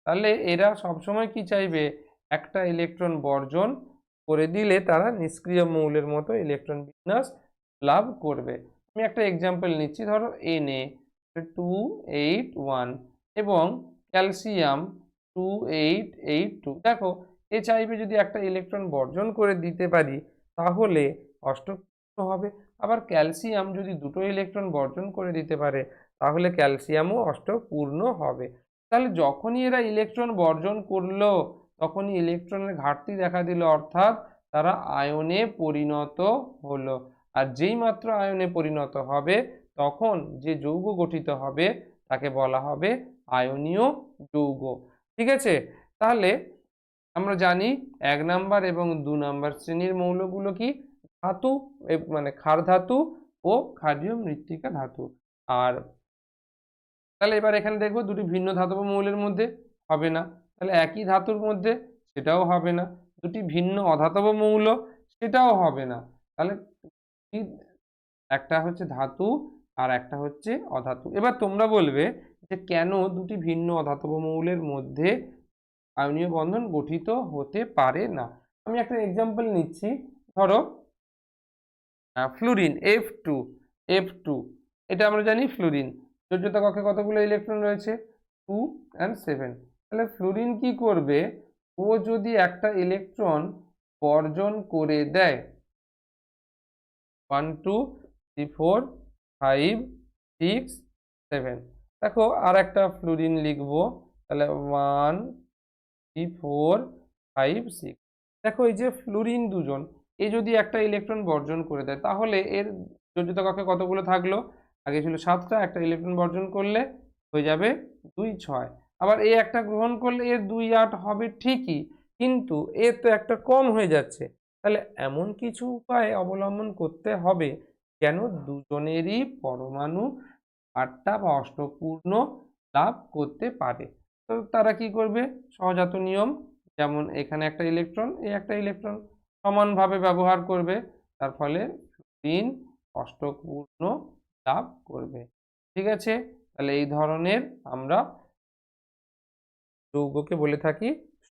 তাহলে এরা সবসময় কি চাইবে? একটা ইলেকট্রন বর্জন করে দিলে তারা নিষ্ক্রিয় মৌলের মতো ইলেকট্রন বিন্যাস লাভ করবে। আমি একটা এক্সাম্পল নিচ্ছি, ধরো Na 2 8 1 এবং ক্যালসিয়াম 2 8 8 2। দেখো, এ চাইবে যদি একটা ইলেকট্রন বর্জন করে দিতে পারি তাহলে অষ্টক হবে, আবার ক্যালসিয়াম যদি দুটো ইলেকট্রন বর্জন করে দিতে পারে তাহলে ক্যালসিয়ামও অষ্টপূর্ণ হবে। তাহলে যখনই এরা ইলেকট্রন বর্জন করলো তখনই ইলেকট্রনের ঘাটতি দেখা দিল, অর্থাৎ তারা আয়নে পরিণত হলো। আর যেই মাত্র আয়নে পরিণত হবে তখন যে যৌগ গঠিত হবে তাকে বলা হবে আয়নীয় যৌগ। ঠিক আছে, তাহলে আমরা জানি 1 নাম্বার এবং 2 নাম্বার শ্রেণীর মৌলগুলো কি? ধাতু, মানে ক্ষার ধাতু ও ক্ষারীয় মৃত্তিকা ধাতু। আর তাহলে এবার এখানে দেখবো দুটি ভিন্ন ধাতব মৌলের মধ্যে হবে না, তাহলে একই ধাতুর মধ্যে সেটাও হবে না, দুটি ভিন্ন অধাতব মৌল সেটাও হবে না। তাহলে একটা হচ্ছে ধাতু আর একটা হচ্ছে অধাতু। এবার তোমরা বলবে যে কেন দুটি ভিন্ন অধাতব মৌলের মধ্যে আয়নীয় বন্ধন গঠিত হতে পারে না। আমি একটা এক্সাম্পল নিচ্ছি, ধরো ফ্লুরিন F2 এটা আমরা জানি ফ্লুরিন যোজ্যতা কক্ষে কতগুলো ইলেকট্রন রয়েছে? 2 and 7। তাহলে ফ্লুরিন কি করবে, ও যদি একটা ইলেকট্রন বর্জন করে দেয় 1 2 3 4 5 6 7, দেখো আর একটা ফ্লুরিন লিখবো, তাহলে 1 3 4 5 6। দেখো এই যে ফ্লুরিন দুজন, এ যদি একটা ইলেকট্রন বর্জন করে দেয় তাহলে এর যোজ্যতা কক্ষে কতগুলো থাকলো? আগে ছিল 7টা, একটা ইলেকট্রন বর্জন করলে হয়ে যাবে 2 6। আবার এ একটা গ্রহণ করলে এর 2 8 হবে ঠিকই, কিন্তু এর তো একটা কম হয়ে যাচ্ছে। তাহলে এমন কিছু উপায় অবলম্বন করতে হবে যেন দুজনেরই পরমাণু 8টা বা অষ্টপূর্ণ লাভ করতে পারে। তো তারা কি করবে? সহজাত নিয়ম, যেমন এখানে একটা ইলেকট্রন, এই একটা ইলেকট্রন সমানভাবে ব্যবহার করবে, তার ফলে 3 অষ্টপূর্ণ লাভ করবে। ঠিক আছে, তাহলে এই ধরনের আমরা যৌগকে বলে থাকি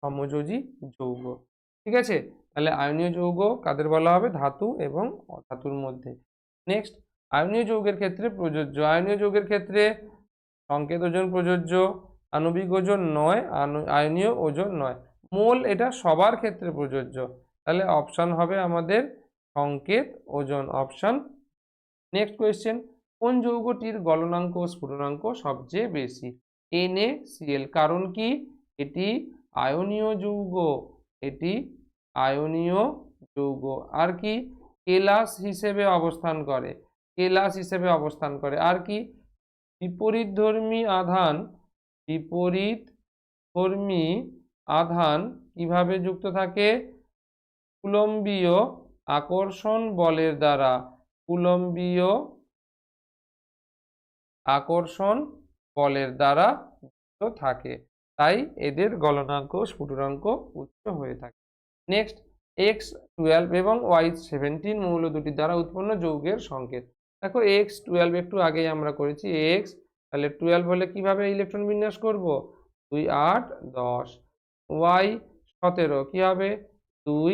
সমযোজী যৌগ। ঠিক আছে, তাহলে আয়নীয় যৌগ কাদের বলা হবে? ধাতু এবং অধাতুর মধ্যে। নেক্সট, আয়নীয় যৌগের ক্ষেত্রে প্রযোজ্য। আয়নীয় যৌগের ক্ষেত্রে সংকেত ওজন প্রযোজ্য, আণবিক ওজন নয়, আয়নীয় ওজন নয়। মোল এটা সবার ক্ষেত্রে প্রযোজ্য। তাহলে অপশান হবে আমাদের সংকেত ওজন, অপশান। নেক্সট কোয়েশ্চেন, কোন যৌগটির গলনাঙ্ক ও স্ফুটনাঙ্ক সবচেয়ে বেশি? NaCl। কারণ কি? এটি আয়নীয় যৌগ, এটি আয়নীয় যৌগ। আর কি? কেলাস হিসেবে অবস্থান করে, কেলাস হিসেবে অবস্থান করে। আর কি? বিপরীতধর্মী আধান, বিপরীতধর্মী আধান কিভাবে যুক্ত থাকে? কুলম্বীয় আকর্ষণ বলের দ্বারা, কুলম্বীয় আকর্ষণ বলের দ্বারা যুক্ত থাকে, তাই এদের গলনাঙ্ক স্ফুটনাঙ্ক উচ্চ হয়ে থাকে। নেক্সট, X12 এবং Y17 মৌল দুটি দ্বারা উৎপন্ন যৌগের সংকেত। দেখো X12 একটু আগেই আমরা করেছি, X তাহলে 12 হলে কিভাবে ইলেকট্রন বিন্যাস করব? 2 8 10, Y17 কি হবে? 2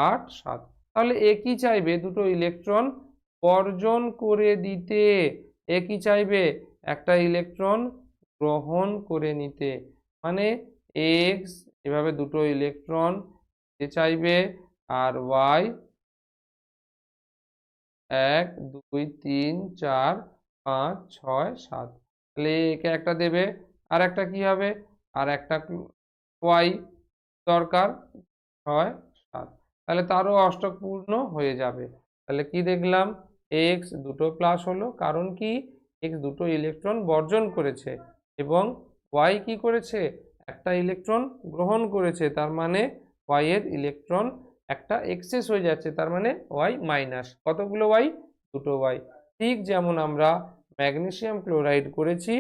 8 7। তাহলে এ কি চাইবে? দুটো ইলেকট্রন বর্জন করে দিতে। এ কি চাইবে? একটা ইলেকট্রন গ্রহণ করে নিতে। মানে এক্স এভাবে দুটো ইলেকট্রন এ চাইবে, আর ওয়াই 1 2 3 4 5 6 7, তাহলে একে একটা দেবে, আর একটা কি হবে? আর একটা ওয়াই দরকার 6 7, তাহলে তারও অষ্টপূর্ণ হয়ে যাবে। তাহলে কি দেখলাম? এক্স দুটো প্লাস হলো, কারণ কি? এক্স দুটো ইলেকট্রন বর্জন করেছে এবং ওয়াই কি করেছে? একটা ইলেকট্রন গ্রহণ করেছে, তার মানে ওয়াই এর ইলেকট্রন একটা এক্সেস হয়ে যাচ্ছে, তার মানে ওয়াই মাইনাস। কতগুলো ওয়াই? দুটো ওয়াই। ঠিক যেমন আমরা ম্যাগনেসিয়াম ক্লোরাইড করেছি,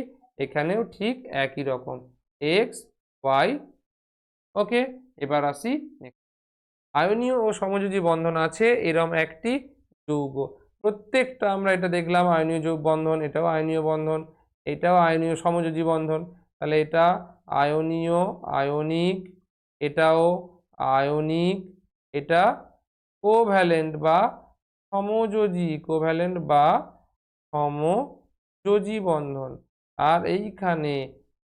এখানেও ঠিক একই রকম, এক্স ওয়াই। ওকে, এবার আসি আয়নীয় ও সমযোজী বন্ধন আছে এরম একটি যৌগ। প্রত্যেকটা আমরা এটা দেখলাম আয়নীয় যৌগ বন্ধন, এটাও আয়নীয় বন্ধন, এটাও আয়নীয় সমযোজী বন্ধন। তাহলে এটা আয়নীয়, আয়নিক, এটাও আয়নিক, এটা কোভ্যালেন্ট বা সমযোজী, কোভ্যালেন্ট বা সমযোজী বন্ধন। আর এইখানে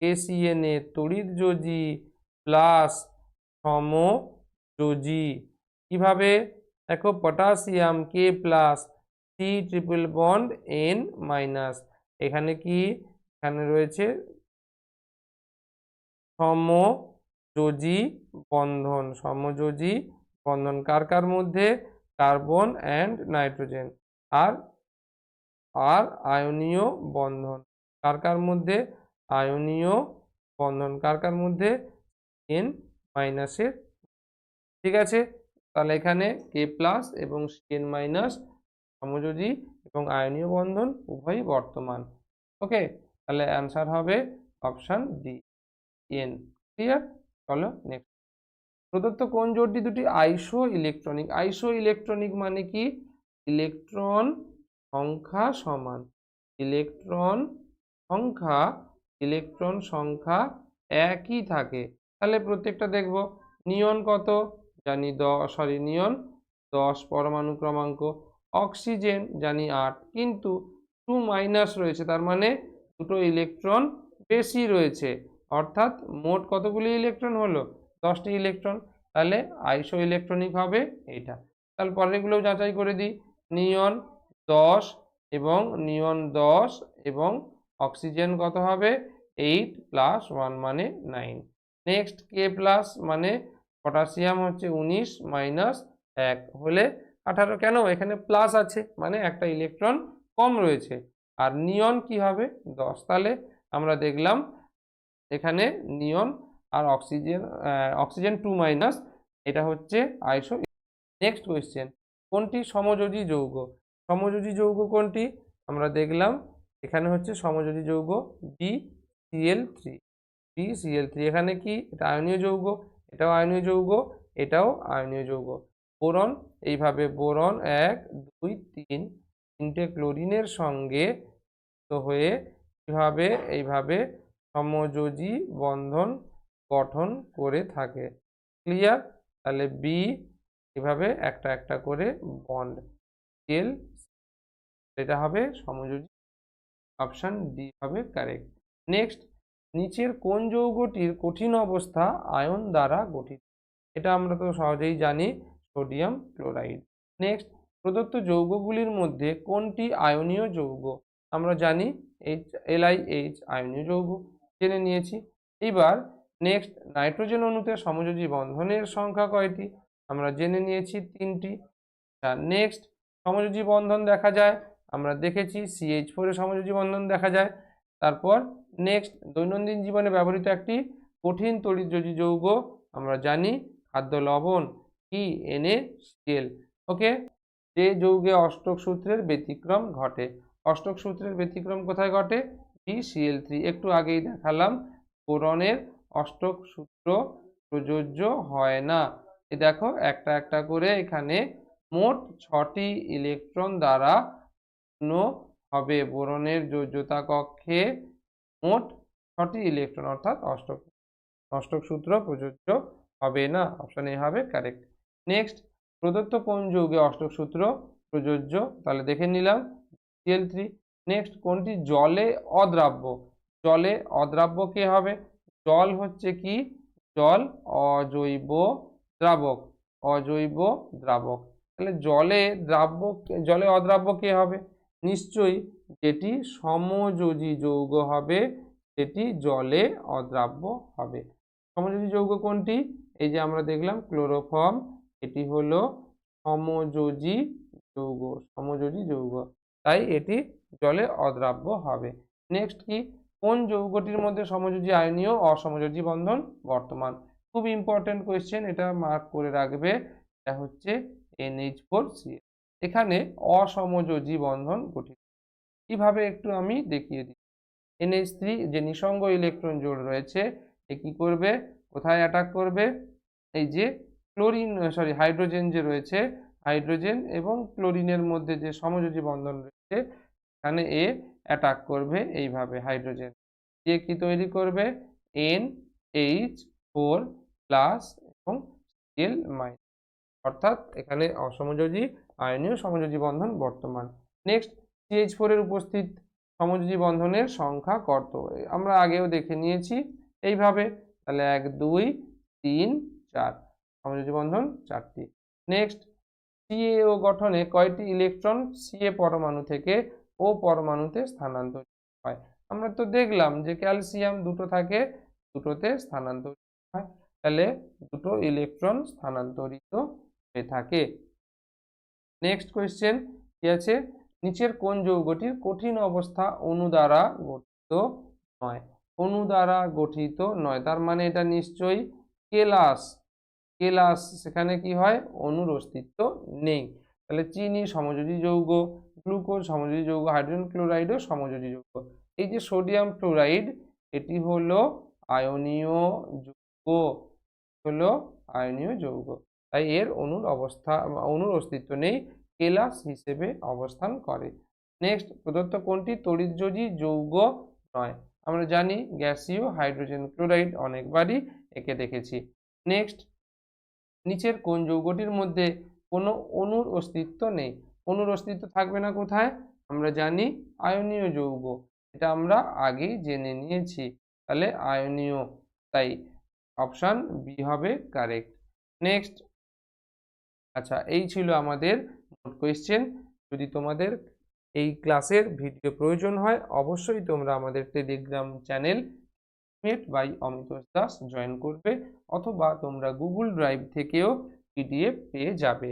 KCN তড়িৎযোজী প্লাস সমযোজী। কিভাবে? দেখো potassium K+, C triple bond N minus, এখানে কি, এখানে রয়েছে সমযোজী বন্ধন, সমযোজী বন্ধন কার কার মধ্যে, কার্বন অ্যান্ড নাইট্রোজেন। আর আর আয়নীয় বন্ধন কার কার মধ্যে, আয়নীয় বন্ধন কার কার মধ্যে, এন মাইনাসের। ঠিক আছে, তাহলে এখানে কে প্লাস এবং সিএন মাইনাস সমযোজী এবং আয়নীয় বন্ধন উভয়ই বর্তমান। ওকে, তাহলে অ্যান্সার হবে অপশন ডি, এন। ক্লিয়ার? চলো নেক্সট। প্রদত্ত কোন জোড়টি দুটি আইসো ইলেকট্রনিক? আইসো ইলেকট্রনিক মানে কি, ইলেকট্রন সংখ্যা সমান, ইলেকট্রন সংখ্যা একই থাকে। তাহলে প্রত্যেকটা দেখব, নিয়ন কত জানি, নিয়ন 10 পরমাণু ক্রমাঙ্ক, অক্সিজেন জানি 8, কিন্তু 2 মাইনাস রয়েছে, তার মানে দুটো ইলেকট্রন বেশি রয়েছে, অর্থাৎ মোট কতগুলি ইলেকট্রন হলো, 10টি ইলেকট্রন। তাহলে আইসো ইলেকট্রনিক হবে এইটা। তাহলে পরেরগুলোও যাচাই করে দিই, নিয়ন 10 এবং এবং অক্সিজেন কত হবে, 8 প্লাস 1 মানে 9। নেক্সট কে প্লাস মানে পটাশিয়াম হচ্ছে 19 মাইনাস 1 হলে 18, কেন, এখানে প্লাস আছে মানে একটা ইলেকট্রন কম রয়েছে। আর নিয়ন কি হবে, 10। তাহলে আমরা দেখলাম এখানে নিয়ন আর অক্সিজেন 2 মাইনাস, এটা হচ্ছে আইসো। নেক্সট কোয়েশ্চেন, কোনটি সমযোজী যৌগ? সমযোজী যৌগ কোনটি, আমরা দেখলাম এখানে হচ্ছে সমযোজী যৌগ BCl3, এখানে কি, এটা আয়নীয় যৌগ, এটাও আয়নীয় যৌগ, এটাও আয়নীয় যৌগ। বোরন, এইভাবে বোরন 1 2 3 তিনটে ক্লোরিনের সঙ্গে তো হয়ে কিভাবে এইভাবে সমযোজী বন্ধন গঠন করে থাকে। ক্লিয়ার? তাহলে বি এভাবে একটা একটা করে বন্ড, এল, এটা হবে সমযোজী, অপশন ডি হবে কারেক্ট। নেক্সট, নিচের কোন যৌগটির কঠিন অবস্থা আয়ন দ্বারা গঠিত? এটা আমরা তো সহজেই জানি, সোডিয়াম ক্লোরাইড। নেক্সট, প্রদত্ত যৌগগুলির মধ্যে কোনটি আয়নীয় যৌগ? আমরা জানি LiH আয়নীয় যৌগ, জেনে নিয়েছি। এবার নেক্সট, নাইট্রোজেন অণুতে সমযোজী বন্ধনের সংখ্যা কয়টি? আমরা জেনে নিয়েছি 3টি। নেক্সট, সমযোজী বন্ধন দেখা যায়, আমরা দেখেছি CH4 এর সমযোজী বন্ধন দেখা যায়। তারপর নেক্সট, দৈনন্দিন জীবনে ব্যবহৃত একটি কঠিন তড়িৎযোজী যৌগ, আমরা জানি খাদ্য লবণ কি, NaCl। ওকে, যে যৌগে অষ্টক সূত্রের ব্যতিক্রম ঘটে? অষ্টক সূত্রের ব্যতিক্রম কোথায় ঘটে? BCl3, একটু আগেই দেখালাম বোরনের অষ্টক সূত্র প্রযোজ্য হয় না। এই দেখো একটা একটা করে এখানে মোট 6টি ইলেকট্রন দ্বারা পূর্ণ হবে, বোরনের যোজ্যতা কক্ষে মোট 6টি ইলেকট্রন, অর্থাৎ অষ্টক সূত্র প্রযোজ্য হবে না, অপশন এ হবে কারেক্ট। নেক্সট, প্রদত্ত কোন যৌগে অষ্টক সূত্র প্রযোজ্য? তাহলে দেখে নিলাম Cl3। নেক্সট, কোনটি জলে অদ্রাব্য? জলে অদ্রাব্য কে হবে? জল হচ্ছে কি, জল অজৈব দ্রাবক, তাহলে জলে অদ্রাব্য কে হবে? নিশ্চয়ই যেটি সমযোজী যৌগ হবে সেটি জলে অদ্রাব্য হবে। সমযোজী যৌগ কোনটি? এই যে আমরা দেখলাম ক্লোরোফর্ম, এটি হলো সমযোজী যৌগ, তাই এটি জলে অদ্রাব্য হবে। নেক্সট কি, কোন যৌগটির মধ্যে সমযোজী আয়নীয় অসমযোজী বন্ধন বর্তমান? খুব ইম্পর্টেন্ট কোয়েশ্চেন, এটা মার্ক করে রাখবে, এটা হচ্ছে NH4Cl, এখানে অসমযোজী বন্ধন গঠিত। কিভাবে একটু আমি দেখিয়ে দিই। NH3 যে নিঃসঙ্গ ইলেকট্রন জোড় রয়েছে, এ কি করবে, কোথায় অ্যাটাক করবে, এই যে হাইড্রোজেন যে রয়েছে, হাইড্রোজেন এবং ক্লোরিনের মধ্যে যে সমযোজী বন্ধন রয়েছে, এখানে এ অ্যাটাক করবে এইভাবে হাইড্রোজেন, যে কি তৈরি করবে, NH4 প্লাস এবং Cl মাইনাস, অর্থাৎ এখানে অসমযোজী আয়নীয় সমযোজী বন্ধন বর্তমান। নেক্সট, CH4 এর উপস্থিত সমযোজী বন্ধনের সংখ্যা কত? আমরা আগেও দেখে নিয়েছি এইভাবে, তাহলে 1 2 3 4 সমযোজী বন্ধন 4টি। নেক্সট, CaO গঠনে কয়টি ইলেকট্রন Ca পরমাণু থেকে O পরমাণুতে স্থানান্তরিত হয়? আমরা তো দেখলাম যে ক্যালসিয়াম দুটো থাকে, দুটোতে স্থানান্তরিত হয়, তাহলে দুটো ইলেকট্রন স্থানান্তরিত হয়ে থাকে। নেক্সট কোয়েশ্চেন কি আছে, নিচের কোন যৌগটির কঠিন অবস্থা অণু দ্বারা গঠিত নয়? অণু দ্বারা গঠিত নয়, তার মানে এটা নিশ্চয়ই কেলাস। কেলাস, সেখানে কি হয়, অণুর অস্তিত্ব নেই। তাহলে চিনি সমযোজী যৌগ, গ্লুকোজ সমযোজী যৌগ, হাইড্রোজেন ক্লোরাইডও সমযোজী যৌগ। এই যে সোডিয়াম ক্লোরাইড, এটি হলো আয়নীয় যৌগ, হলো আয়নীয় যৌগ, তাই এর অণুর অস্তিত্ব নেই, কেলাস হিসেবে অবস্থান করে। নেক্সট, প্রদত্ত কোনটি তড়িৎযোজী যৌগ নয়? আমরা জানি গ্যাসীয় হাইড্রোজেন ক্লোরাইড, অনেকবারই একে দেখেছি। নেক্সট, নিচের কোন যৌগটির মধ্যে কোনো অণুর অস্তিত্ব নেই? অণুর অস্তিত্ব থাকবে না কোথায়? আমরা জানি আয়নীয় যৌগ, এটা আমরা আগেই জেনে নিয়েছি, তাহলে আয়নীয়, তাই অপশান বি হবে কারেক্ট। নেক্সট, আচ্ছা এই ছিল আমাদের মোট কোয়েশ্চেন। যদি তোমাদের এই ক্লাসের ভিডিও প্রয়োজন হয়, অবশ্যই তোমরা আমাদের Telegram channel made by Amitosh Das join করবে, অথবা তোমরা গুগল ড্রাইভ থেকেও PDF পেয়ে যাবে।